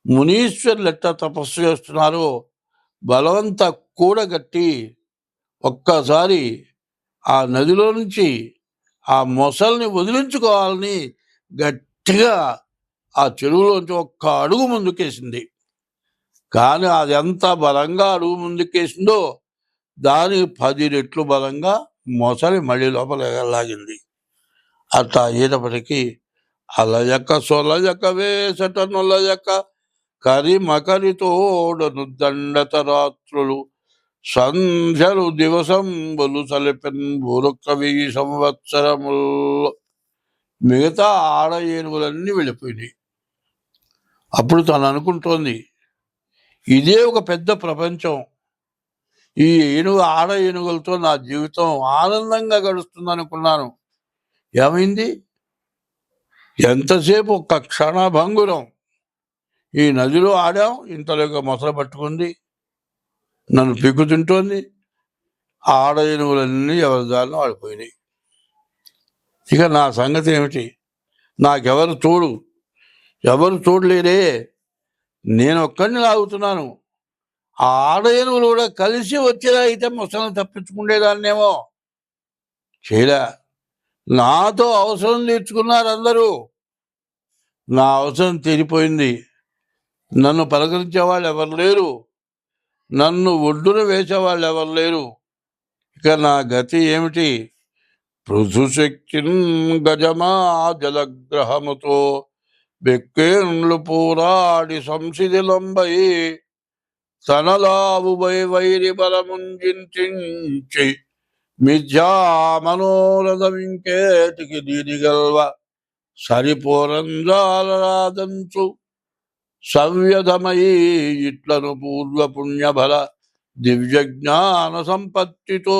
మునీశ్వరులు ఎట్లా తపస్సు చేస్తున్నారో బలవంతా కూడగట్టి ఒక్కసారి ఆ నదిలో నుంచి ఆ మొసల్ని వదిలించుకోవాలని గట్టిగా ఆ చెరువులోంచి ఒక్క అడుగు ముందుకేసింది. కానీ అది ఎంత బలంగా అడుగు ముందుకేసిందో దానికి 10 రెట్లు బలంగా మొసలి మళ్ళీ లోపల లాగింది. అట్లా అయ్యేటప్పటికీ అలయక సొలయక వేసట నొలయక కరిమకరి తోడను దండత రాత్రులు సంధ్యలు దివసంబులు సలిపెన్ బురొక్క 1000 సంవత్సరములు. మిగతా ఆడ ఏనుగులన్నీ వెళ్ళిపోయినాయి. అప్పుడు తను అనుకుంటోంది, ఇదే ఒక పెద్ద ప్రపంచం, ఈ ఆడ ఏనుగులతో నా జీవితం ఆనందంగా గడుస్తుంది అనుకున్నాను. ఏమైంది? ఎంతసేపు ఒక్క క్షణభంగురం ఈ నదిలో ఆడాం, ఇంతలోగా మొసలు పట్టుకుంది, నన్ను పిక్కు తింటోంది. ఆడ ఏనుగులన్నీ ఎవరి దారిలో ఆడిపోయినాయి. ఇక నా సంగతి ఏమిటి? నాకెవరు తోడు? ఎవరు తోడులేరే. నేను ఒక్కడిని లాగుతున్నాను. ఆ ఆడ ఏనుగులు కూడా కలిసి వచ్చేలా అయితే ముసలిని తప్పించుకునేదాన్నేమో. చేయలే. నాతో అవసరం తీర్చుకున్నారు అందరూ. నా అవసరం తీరిపోయింది. నన్ను పలకరించే వాళ్ళు ఎవరు లేరు. నన్ను ఒడ్డున వేసేవాళ్ళు ఎవరు లేరు. ఇక నా గతి ఏమిటి? పృథుశక్తిన్ గజమా జలగ్రహముతో బెక్కేండ్లు పోరాడి సంసిదిలంబై తనలావుబై వైరి బలముంజించి మిథ్యా మనోరథమింకేటికి దీనిగల్వ సరిపోరంజాలరాదంచు సవ్యధమయీ ఇట్లను పూర్వ పుణ్యబల దివ్యజ్ఞాన సంపత్తితో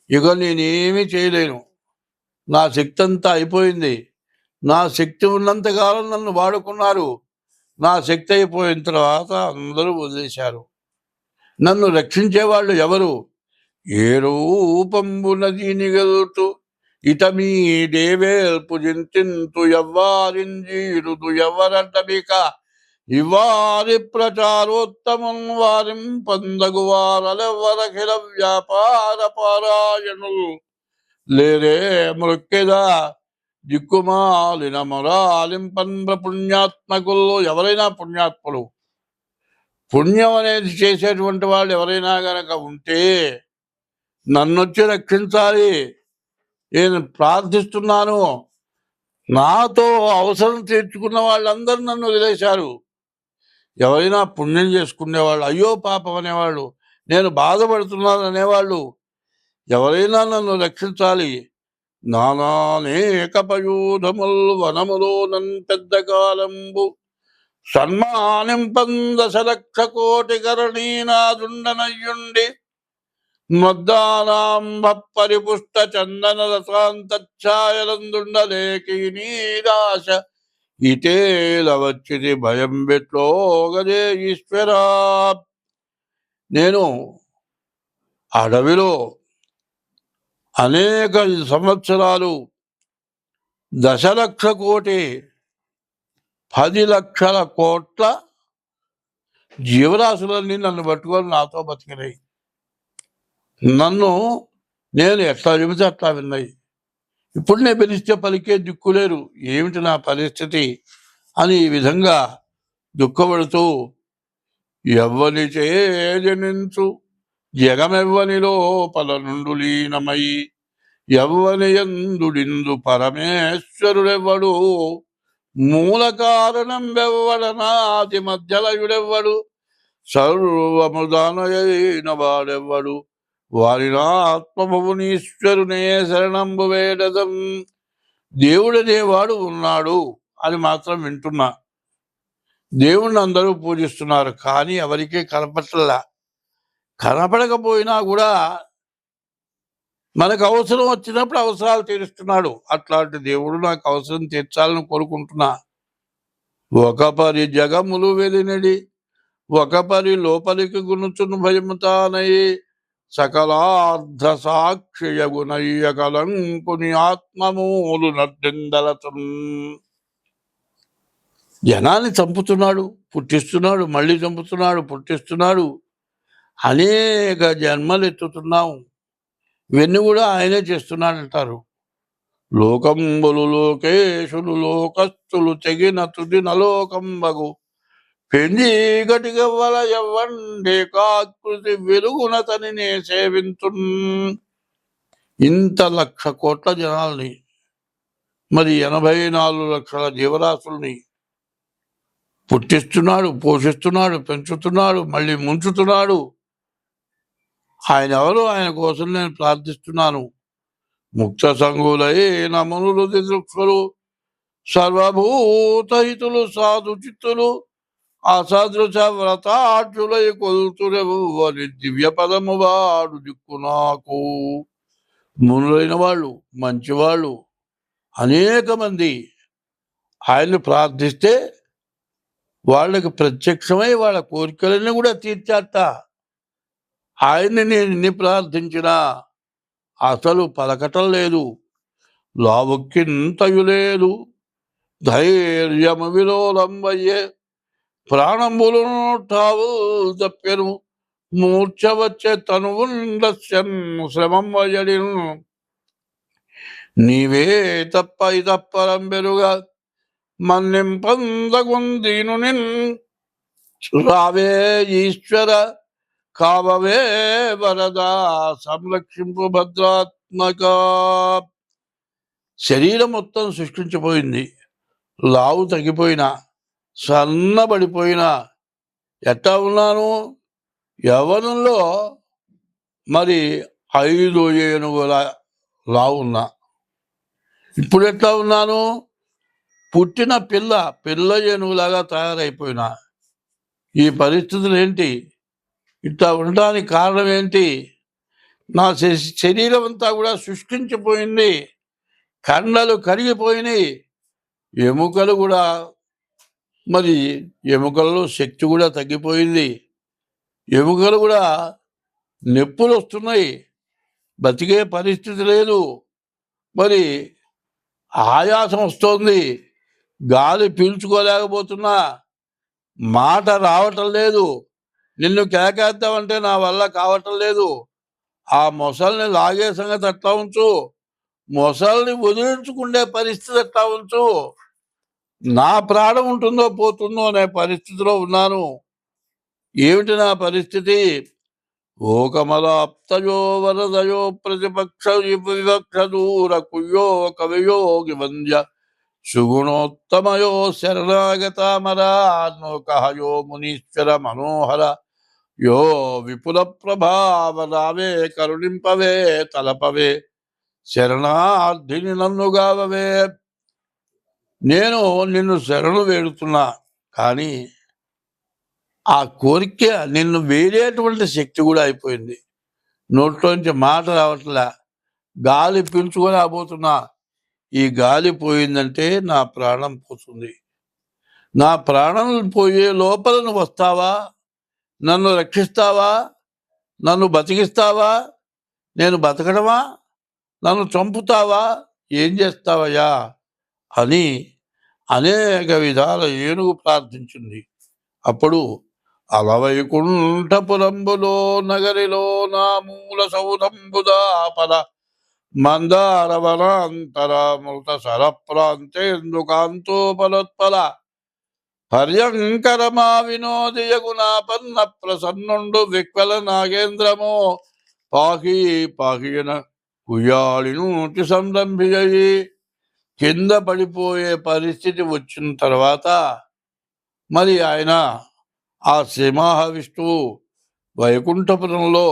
ఇక నేనేమీ చేయలేను. నా శక్తి అంతా అయిపోయింది. నా శక్తి ఉన్నంతకాలం నన్ను వాడుకున్నారు. నా శక్తి అయిపోయిన తర్వాత అందరూ వదిలేశారు. నన్ను రక్షించేవాళ్ళు ఎవరు? ఏ రూపంబున దీనిగల్తు ఇతమీ దేవేల్పు జింతింతు ఎవ్వారింజీరుదు ఎవరంటమిక ఇవారి ప్రచారోత్తమం వారిం పొందగు వారలెవ్వరఖిల వ్యాపార పారాయణులు లేరే మృక్కెదా దిక్కుమాలిన మొరాలింపన్ర పుణ్యాత్మకులు. ఎవరైనా పుణ్యాత్ములు, పుణ్యం అనేది చేసేటువంటి వాళ్ళు ఎవరైనా గనక ఉంటే నన్నొచ్చి రక్షించాలి. నేను ప్రార్థిస్తున్నాను. నాతో అవసరం తీర్చుకున్న వాళ్ళందరూ నన్ను వదిలేశారు. ఎవరైనా పుణ్యం చేసుకునేవాళ్ళు, అయ్యో పాపం అనేవాళ్ళు, నేను బాధపడుతున్నాను అనేవాళ్ళు ఎవరైనా నన్ను రక్షించాలి. నానానేకపయూధముల్ వనములో నన్ పెద్ద కాలంబు సన్మానింపందశలక్ష కోటి కరణీనాదుండనయ్యుండి మద్దానాంబ పరిపుష్ట చందన రసాంతఛాయలందుండలేకి నీరాశ ఇటేల వచ్చిది భయం బెట్లో గదే ఈశ్వరా. నేను అడవిలో అనేక సంవత్సరాలు 1,00,00,000 కోటి 10 లక్షల కోట్ల జీవరాశులన్నీ నన్ను పట్టుకొని నాతో బతికినాయి. నేను ఎట్లా చెబితే అట్లా విన్నాయి. ఇప్పుడు నేను పిలిస్తే పలికే దిక్కులేరు. ఏమిటి నా పరిస్థితి అని ఈ విధంగా దుఃఖపడుతూ ఎవ్వని జనించు జగమెవ్వనిలో పలనుండు లీనమై ఎవ్వని యందుడిందు పరమేశ్వరుడెవ్వడు మూల కారణం వెవ్వడనాది మధ్యలయుడెవ్వడు సర్వముదానయైన వాడెవ్వడు వారినా ఆత్మభువనీశ్వరునే శరణంబు వేడదం. దేవుడనేవాడు ఉన్నాడు అని మాత్రం వింటున్నా. దేవుణ్ణి అందరూ పూజిస్తున్నారు, కానీ ఎవరికీ కనపడలా. కనపడకపోయినా కూడా మనకు అవసరం వచ్చినప్పుడు అవసరాలు తీరుస్తున్నాడు. అట్లాంటి దేవుడు నాకు అవసరం తీర్చాలని కోరుకుంటున్నా. ఒక పరి జగములు వెలినడి ఒక పరి లోపలికి గునుచును భయముతానయి సకలార్ధ సాక్షియగునయ్య కలంకుని ఆత్మమూలు నర్దిందలతం. జనాన్ని చంపుతున్నాడు, పుట్టిస్తున్నాడు, మళ్ళీ చంపుతున్నాడు, పుట్టిస్తున్నాడు. అనేక జన్మలు ఎత్తుతున్నాం. ఇవన్నీ కూడా ఆయనే చేస్తున్నాడంటారు. లోకంబులు లోకేశులు లోకస్తులు తెగిన తుది నలోకంబగు పెంజీగటిగవ్వల ఎవ్వండే కాకృతి వెలుగునతని సేవింతున్. ఇంత 1,00,000 కోట్ల జనాల్ని, మరి 84 లక్షల జీవరాశుల్ని పుట్టిస్తున్నాడు, పోషిస్తున్నాడు, పెంచుతున్నాడు, మళ్ళీ ముంచుతున్నాడు. ఆయన ఎవరు? ఆయన కోసం నేను ప్రార్థిస్తున్నాను. ముక్త సంగులై నమునులు దిదృక్షులు సర్వభూతహితులు సాధు చిత్తులు అసదృశ వ్రతాఢ్యులై కొల్తురెవ్వరి దివ్య పదము వాడు దిక్కు నాకు. మునులైన వాళ్ళు, మంచివాళ్ళు అనేక మంది ఆయన్ని ప్రార్థిస్తే వాళ్ళకి ప్రత్యక్షమై వాళ్ళ కోరికలన్నీ కూడా తీర్చాట. ఆయన్ని నేను ఎన్ని ప్రార్థించినా అసలు పలకటం లేదు, లావుక్కింతయు లేదు. ధైర్యము విలోలంబయ్యే ప్రాణంబులను తావు తప్పెను మూర్ఛ వచ్చే తనువుండస్యన్ శ్రమం వయడిను నీవే తప్ప ఇతప్పరం బెరుగా మన్నింపందగుందీను నిన్ రావే ఈశ్వర కావవే వరదా సంరక్షింపు భద్రాత్మక. శరీరం మొత్తం సృష్టించిపోయింది, లావు తగ్గిపోయినా సన్నబడిపోయినా ఎట్టా ఉన్నాను? యవ్వనంలో మరి 5 ఏనుగుల లావు ఉన్నా. ఇప్పుడు ఎట్లా ఉన్నాను? పుట్టిన పిల్ల ఏనుగులాగా తయారైపోయినా. ఈ పరిస్థితులు ఏంటి? ఇట్లా ఉండడానికి కారణం ఏంటి? నా శరీరం అంతా కూడా శుష్కించిపోయింది, కండలు కరిగిపోయినాయి, ఎముకలు కూడా మరి ఎముకల్లో శక్తి కూడా తగ్గిపోయింది, ఎముకలు కూడా నొప్పులు వస్తున్నాయి, బతికే పరిస్థితి లేదు, మరి ఆయాసం వస్తోంది, గాలి పీల్చుకోలేకపోతున్నా, మాట రావటం లేదు, నిన్ను కేకేద్దామంటే నా వల్ల కావటం లేదు. ఆ మొసల్ని లాగే సంగతి ఎట్లా ఉంచు, మొసల్ని వదిలించుకునే పరిస్థితి ఎట్లా ఉంచు, నా ప్రాణం ఉంటుందో పోతుందో అనే పరిస్థితిలో ఉన్నాను. ఏమిటి నా పరిస్థితి? ఓ కమలాప్తయో వరదయో ప్రతిపక్ష వివక్ష దూర కుయ్యో కవియో వంద్య సుగుణోత్తమయో శరణాగతమరాన్మోకహయో మునీశ్వర మనోహర యో విపుల ప్రభావ రావే కరుణింపవే తలపవే శరణార్థిని నన్నుగావవే. నేను నిన్ను శరణు వేడుతున్నా, కానీ ఆ కోరిక నిన్ను వేరేటువంటి శక్తి కూడా అయిపోయింది. నోట్లోంచి మాట రావట్లే, గాలి పీల్చుకొని రాబోతున్నా. ఈ గాలి పోయిందంటే నా ప్రాణం పోతుంది. నా ప్రాణం పోయే లోపల నువ్వు వస్తావా? నన్ను రక్షిస్తావా? నన్ను బతికిస్తావా? నేను బతకడమా? నన్ను చంపుతావా? ఏం చేస్తావయ్యా అని అనేక విధాల ఏనుగు ప్రార్థించింది. అప్పుడు అలవైకుంఠపురంబులో నగరిలో నా మూల సౌధంబుదాపల మందారవనాంతరామృత సరప్రాంతేందుకాంతోపలోత్పల పర్యంకరమా వినోదియగుణాపన్న ప్రసన్నుండు విక్వల నాగేంద్రమో పాహి పాహియన కుయ్యాళి నూటి సంరంభిజయి. కింద పడిపోయే పరిస్థితి వచ్చిన తర్వాత మరి ఆయన ఆ శ్రీ మహావిష్ణువు వైకుంఠపురంలో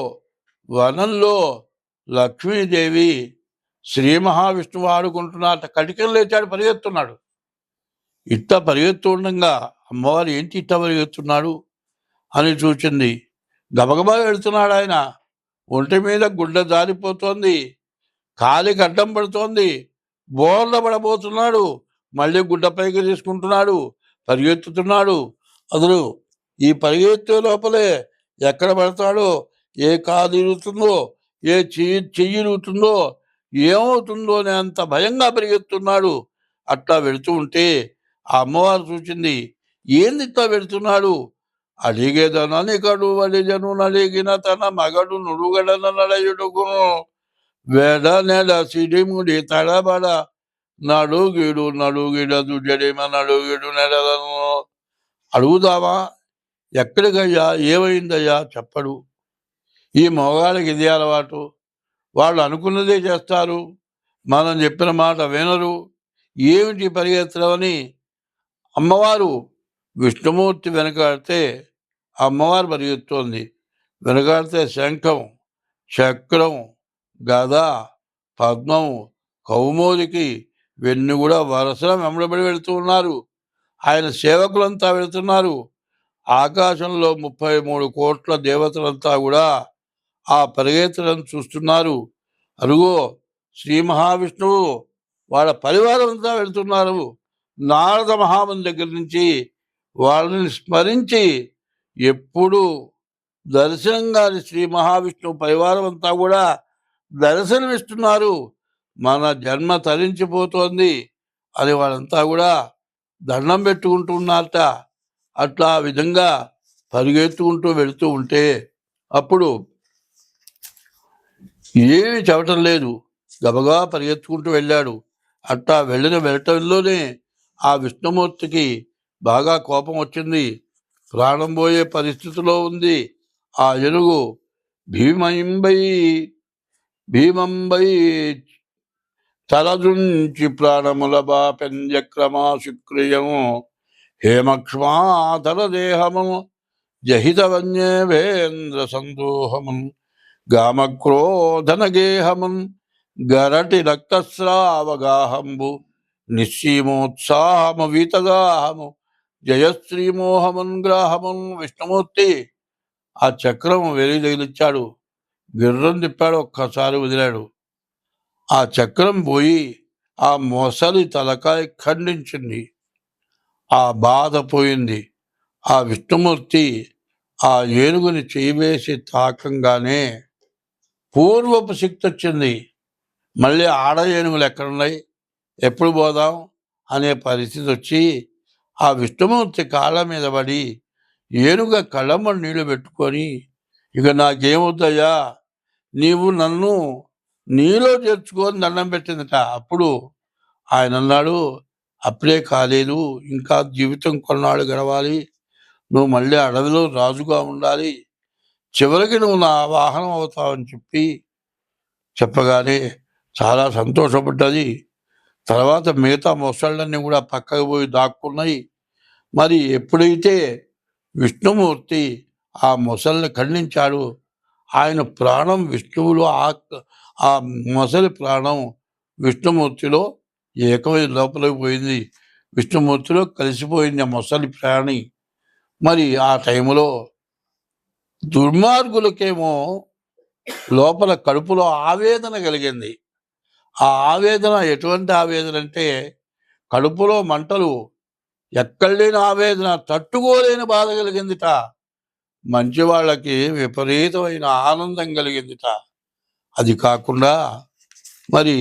వనంలో లక్ష్మీదేవి శ్రీ మహావిష్ణువు ఆడుకుంటున్నట్ట కటికలు లేచాడు, పరిగెత్తున్నాడు. ఇట్ట పరిగెత్తుండగా అమ్మవారు ఏంటి ఇట్ట పరిగెత్తున్నాడు అని చూచింది. గబగబా వెళుతున్నాడు ఆయన. ఒంటి మీద గుడ్డ జారిపోతోంది, కాలికి అడ్డం పడుతోంది, బోర్ల పడబోతున్నాడు, మళ్ళీ గుడ్డ పైకి తీసుకుంటున్నాడు, పరిగెత్తుతున్నాడు. అసలు ఈ పరిగెత్తే లోపలే ఎక్కడ పడతాడో, ఏ కాలు ఇరుగుతుందో, ఏ చెయ్యి ఇరుగుతుందో, ఏమవుతుందో అని అంత భయంగా పరిగెత్తున్నాడు. అట్లా వెళుతూ ఉంటే ఆ అమ్మవారు చూసింది. ఏంది ఇట్లా వెళుతున్నాడు? అడిగేదననికడు వడిజను నలిగిన తన మగడు నుడుగడన నడయుడుకును వేడ నెల సిడిముడి తడబడ నడుగిడు నడుగిడదు జడిమ నడుగిడు నెడలను. అడుగుదామా? ఎక్కడికయ్యా, ఏమైందయ్యా చెప్పడు. ఈ మగవాళ్ళకి ఇది అలవాటు, వాళ్ళు అనుకున్నదే చేస్తారు, మనం చెప్పిన మాట వినరు. ఏమిటి పరిగెత్తడం అని అమ్మవారు విష్ణుమూర్తి వెనకాడితే అమ్మవారు పరిగెత్తుతోంది. వెనకాడితే శంఖం, చక్రం, గద, పద్మం, కౌమోదికి ఇవన్నీ కూడా వరుసగా వెంబడబడి వెళుతూ ఉన్నారు. ఆయన సేవకులంతా వెళుతున్నారు. ఆకాశంలో 33 కోట్ల దేవతలంతా కూడా ఆ పరిగెత్తడం చూస్తున్నారు. అరుగో శ్రీ మహావిష్ణువు వాళ్ళ పరివారం అంతా వెళుతున్నారు. నారద మహాముని దగ్గర నుంచి వాళ్ళని స్మరించి ఎప్పుడు దర్శనంగా శ్రీ మహావిష్ణువు పరివారం అంతా కూడా దర్శనమిస్తున్నారు. మన జన్మ తరించిపోతోంది అని వాళ్ళంతా కూడా దండం పెట్టుకుంటున్నారట. అట్లా ఆ విధంగా పరిగెత్తుకుంటూ వెళుతూ ఉంటే అప్పుడు ఏమీ చెప్పటం లేదు, గబగా పరిగెత్తుకుంటూ వెళ్ళాడు. అట్లా వెళ్ళటంలోనే ఆ విష్ణుమూర్తికి బాగా కోపం వచ్చింది. ప్రాణం పోయే పరిస్థితిలో ఉంది. ఆ ఏనుగు భీమంబై భీమంబై తలదుంచి ప్రాణముల బాపెంజక్రమా శుక్రియము హేమక్ష్మాధర దేహము జహితవన్యేవేంద్ర సందోహమున్ గామక్రోధనగేహమున్ గరటి రక్తస్రావగాహంబు నిశ్చీమోత్సాహము వీతగాహము జయశ్రీమోహమున్ గ్రాహమున్. విష్ణుమూర్తి ఆ చక్రం వెలిగిచ్చాడు, గిర్రం తిప్పాడు, ఒక్కసారి వదిలాడు. ఆ చక్రం పోయి ఆ మొసలి తలకాయ ఖండించింది. ఆ బాధ పోయింది. ఆ విష్ణుమూర్తి ఆ ఏనుగుని చేయవేసి తాకంగానే పూర్వపు శక్తి వచ్చింది. మళ్ళీ ఆడ ఏనుగులు ఎక్కడున్నాయి, ఎప్పుడు పోదాం అనే పరిస్థితి వచ్చి ఆ విష్ణుమూర్తి కాళ్ళ మీద పడి ఏనుగ కళ్ళమ్మ నీళ్లు పెట్టుకొని, ఇక నాకేమవుతాయా, నీవు నన్ను నీలో చేర్చుకొని దండం పెట్టిందట. అప్పుడు ఆయన అన్నాడు, అప్పుడే కాలేదు, ఇంకా జీవితం కొన్నాళ్ళు గడవాలి, నువ్వు మళ్ళీ అడవిలో రాజుగా ఉండాలి, చివరికి నువ్వు నా వాహనం అవుతావని చెప్పగానే చాలా సంతోషపడ్డది. తర్వాత మిగతా మొసళ్ళన్నీ కూడా పక్కకు పోయి దాక్కున్నాయి. మరి ఎప్పుడైతే విష్ణుమూర్తి ఆ మొసలిని ఖండించాడు, ఆయన ప్రాణం విష్ణువులో ఆ మొసలి ప్రాణం విష్ణుమూర్తిలో ఏకమై లోపలికి పోయింది. విష్ణుమూర్తిలో కలిసిపోయింది ఆ మొసలి ప్రాణి. మరి ఆ టైంలో దుర్మార్గులకేమో లోపల కడుపులో ఆవేదన కలిగింది. ఆ ఆవేదన ఎటువంటి ఆవేదన అంటే కడుపులో మంటలు, ఎక్కడలేని ఆవేదన, తట్టుకోలేని బాధ కలిగిందిట. మంచి వాళ్ళకి విపరీతమైన ఆనందం కలిగిందిట. అది కాకుండా మరి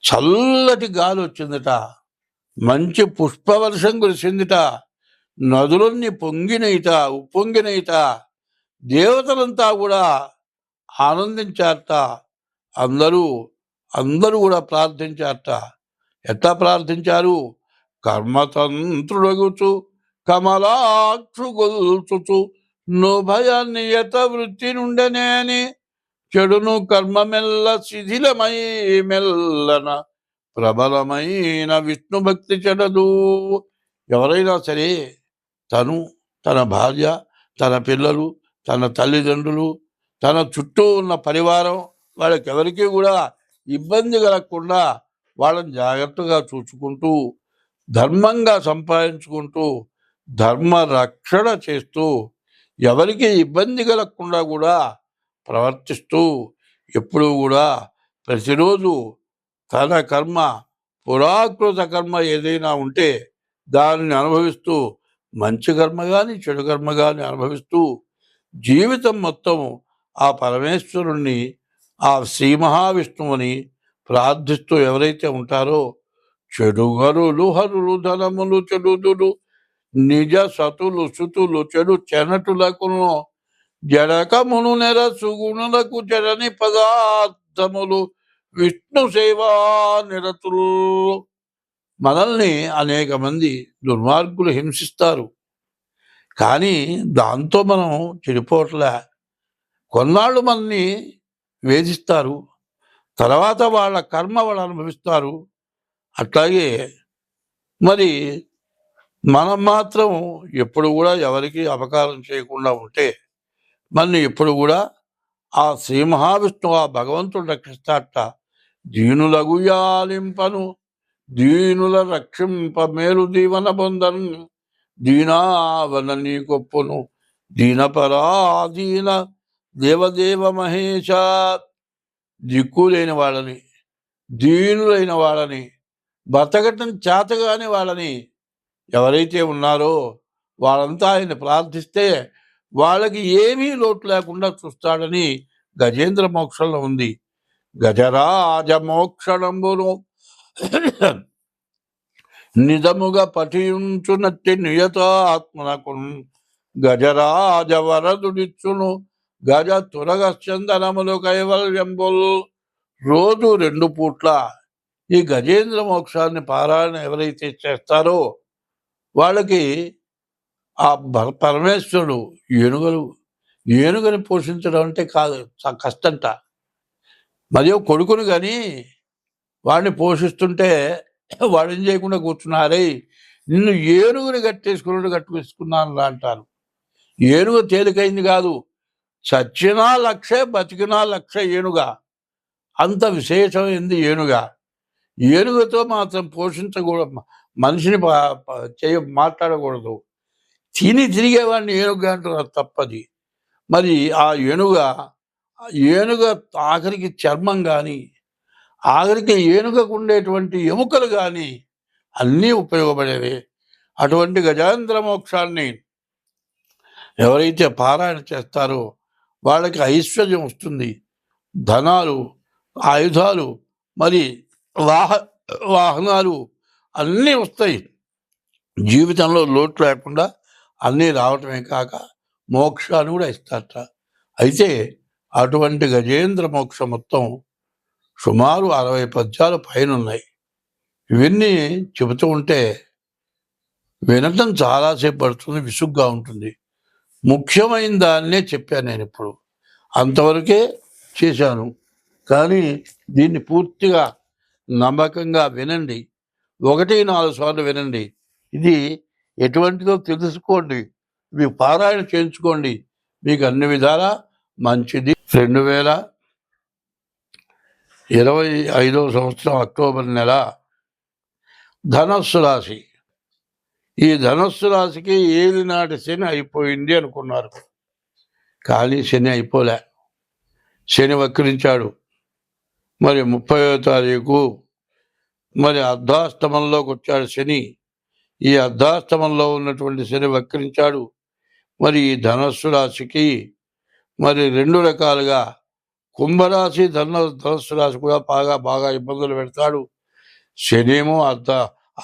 చల్లటి గాలి వచ్చిందిట, మంచి పుష్పవర్షం కురిసిందిట, నదులన్నీ పొంగినయిట, ఉప్పొంగినయిట. దేవతలంతా కూడా ఆనందించారట. అందరూ కూడా ప్రార్థించారట. ఎట్లా ప్రార్థించారు? కర్మతంత్రుడగుచు కమలాక్షు గొల్చుచు నోభయ నియత వృత్తి నుండనేని చెడును కర్మమెల్ల శిథిలమై మెల్లన ప్రబలమైన విష్ణు భక్తి చెడదు. ఎవరైనా సరే తను, తన భార్య, తన పిల్లలు, తన తల్లిదండ్రులు, తన చుట్టూ ఉన్న పరివారం, వాళ్ళకెవరికీ కూడా ఇబ్బంది కలగకుండా వాళ్ళని జాగ్రత్తగా చూసుకుంటూ, ధర్మంగా సంపాదించుకుంటూ, ధర్మ రక్షణ చేస్తూ, ఎవరికి ఇబ్బంది కలగకుండా కూడా ప్రవర్తిస్తూ, ఎప్పుడూ కూడా ప్రతిరోజు తన కర్మ, పురాకృత కర్మ ఏదైనా ఉంటే దానిని అనుభవిస్తూ, మంచి కర్మ కానీ చెడు కర్మ కానీ అనుభవిస్తూ, జీవితం మొత్తం ఆ పరమేశ్వరుణ్ణి, ఆ శ్రీ మహావిష్ణువుని ప్రార్థిస్తూ ఎవరైతే ఉంటారో, చెడుగరులు హరులు ధనములు చెడుదులు నిజ సతులు సుతులు చెడు చెనటులకును జడకమును నెర సుగుణులకు జడని పదార్థములు విష్ణు సేవా నిరతులు. మనల్ని అనేక మంది దుర్మార్గులు హింసిస్తారు, కానీ దాంతో మనం చెడిపోవట్లే. కొన్నాళ్ళు మనల్ని వేధిస్తారు, తర్వాత వాళ్ళ కర్మ వాళ్ళు అనుభవిస్తారు. అట్లాగే మరి మనం మాత్రం ఎప్పుడు కూడా ఎవరికి అపకారం చేయకుండా ఉంటే మనని ఎప్పుడు కూడా ఆ శ్రీ మహావిష్ణువు, ఆ భగవంతుడు రక్షిస్తాట. దీనులగు యాలింపను దీనుల రక్షింప మేలు దీవన పొందను దీనావన నీ గొప్పను దీనపరాధీన దేవదేవ మహేశ. దిక్కులేని వాళ్ళని, దీనులైన వాళ్ళని, బతకటం చేతగాని వాళ్ళని ఎవరైతే ఉన్నారో వాళ్ళంతా ఆయన ప్రార్థిస్తే వాళ్ళకి ఏమీ లోటు లేకుండా చూస్తాడని గజేంద్ర మోక్షంలో ఉంది. గజరాజ మోక్షణంబును నిజముగా పఠించునట్టి నియత ఆత్మనకు గజరాజవరదుడిచ్చును గజ తురగ చందనములు కైవల్యంబుల్. రోజు 2 పూట్ల ఈ గజేంద్ర మోక్షాన్ని పారాయణ ఎవరైతే చేస్తారో వాళ్ళకి ఆ పరమేశ్వరుడు ఏనుగని పోషించడం అంటే కాదు, కష్టంట. మరియు కొడుకును కానీ వాడిని పోషిస్తుంటే వాడిని చేయకుండా కూర్చున్నారే, నిన్ను ఏనుగుని కట్టువేసుకున్నాను అంటారు. ఏనుగు తేలికైంది కాదు, చచ్చినా లక్షే బతికినా లక్ష ఏనుగా. అంత విశేషమైంది ఏనుగా. ఏనుగుతో మాత్రం పోషించకూడదు, మనిషిని మాట్లాడకూడదు. తిరిగేవాడిని ఏనుగు అంటున్నారు, తప్పది. మరి ఆ ఏనుగ ఆఖరికి చర్మం కానీ, ఆఖరికి ఏనుగకు ఉండేటువంటి ఎముకలు కానీ అన్నీ ఉపయోగపడేవి. అటువంటి గజేంద్ర మోక్షాన్ని ఎవరైతే పారాయణ చేస్తారో వాళ్ళకి ఐశ్వర్యం వస్తుంది, ధనాలు, ఆయుధాలు, మరి వాహనాలు అన్నీ వస్తాయి. జీవితంలో లోటు లేకుండా అన్నీ రావటమే కాక మోక్షాన్ని కూడా ఇస్తారట. అయితే అటువంటి గజేంద్ర మోక్షం మొత్తం సుమారు 60 పద్యాల పైన ఉన్నాయి. ఇవన్నీ చెబుతూ ఉంటే వినటం చాలాసేపు పడుతుంది, విసుగ్గా ఉంటుంది. ముఖ్యమైన దాన్నే చెప్పాను నేను ఇప్పుడు, అంతవరకే చేశాను. కానీ దీన్ని పూర్తిగా నమ్మకంగా వినండి, 1-4 సార్లు వినండి. ఇది ఎటువంటిదో తెలుసుకోండి, మీకు పారాయణ చేయించుకోండి, మీకు అన్ని విధాలా మంచిది. 2025 సంవత్సరం అక్టోబర్ నెల ధనస్సు రాశి. ఈ ధనస్సు రాశికి ఏలినాటి శని అయిపోయింది అనుకున్నారు, కానీ శని అయిపోలే. శని వక్రించాడు. మరి 30వ తారీఖు మరి అర్ధాష్టమంలోకి వచ్చాడు శని. ఈ అర్ధాష్టమంలో ఉన్నటువంటి శని వక్రించాడు. మరి ఈ ధనస్సు రాశికి మరి 2 రకాలుగా, కుంభరాశి ధనస్సు రాశి కూడా బాగా ఇబ్బందులు పెడతాడు. శనేమో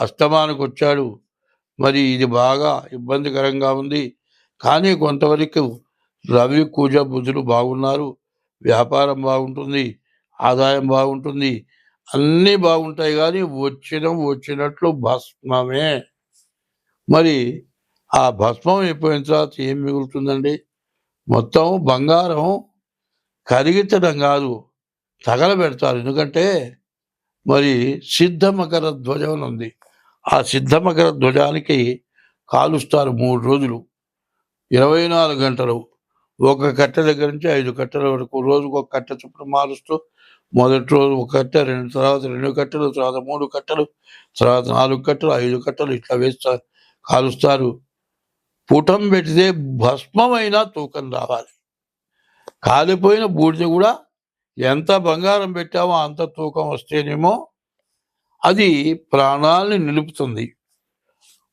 అష్టమానికి వచ్చాడు. మరి ఇది బాగా ఇబ్బందికరంగా ఉంది. కానీ కొంతవరకు రవి, కుజ, బుధులు బాగున్నారు. వ్యాపారం బాగుంటుంది, ఆదాయం బాగుంటుంది, అన్నీ బాగుంటాయి. కానీ వచ్చినట్లు భస్మమే. మరి ఆ భస్మం అయిపోయిన తర్వాత ఏం మిగులుతుందండి? మొత్తం బంగారం కరిగించడం కాదు, తగలబెడతారు. ఎందుకంటే మరి సిద్ధ మకర ధ్వజం ఉంది. ఆ సిద్ధ మకర ధ్వజానికి కాలుస్తారు 3 రోజులు, 24 గంటలు. ఒక కట్టె దగ్గర నుంచి 5 కట్టెల వరకు రోజుకు ఒక కట్టె చొప్పున మారుస్తూ, మొదటి రోజు ఒక కట్టె, తర్వాత 2 కట్టెలు, తర్వాత 3 కట్టెలు, తర్వాత 4 కట్టెలు, 5 కట్టెలు ఇట్లా వేస్తారు, కాలుస్తారు. పుటం పెడితే భస్మమైనా తూకం రావాలి. కాలిపోయిన బూడిద కూడా ఎంత బంగారం పెట్టామో అంత తూకం వస్తేనేమో అది ప్రాణాలని నిలుపుతుంది.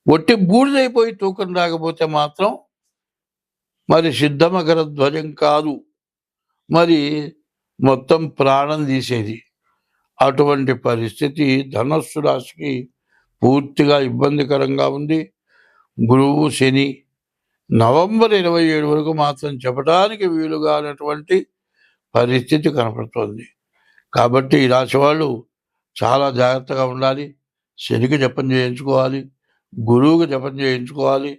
ఒట్టి బూడిదైపోయి తూకం రాకపోతే మాత్రం మరి సిద్ధ మకర ధ్వజం కాదు, మరి మొత్తం ప్రాణం తీసేది. అటువంటి పరిస్థితి ధనస్సు రాశికి పూర్తిగా ఇబ్బందికరంగా ఉంది. గురువు, శని నవంబర్ 27 వరకు మాత్రం చెప్పడానికి వీలుగానటువంటి పరిస్థితి కనపడుతోంది. కాబట్టి ఈ రాశి వాళ్ళు చాలా జాగ్రత్తగా ఉండాలి. శనికి జపం చేయించుకోవాలి, గురువుకి జపం చేయించుకోవాలి,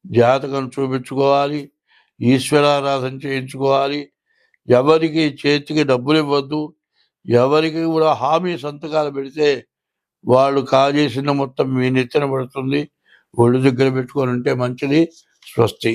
జాతకం చూపించుకోవాలి, ఈశ్వరారాధన చేయించుకోవాలి. ఎవరికి చేతికి డబ్బులు ఇవ్వద్దు. ఎవరికి కూడా హామీ సంతకాలు పెడితే వాళ్ళు కాజేసిన మొత్తం మీ నెత్తిన పడుతుంది. ఒళ్ళు దగ్గర పెట్టుకొని ఉంటే మంచిది. స్వస్తి.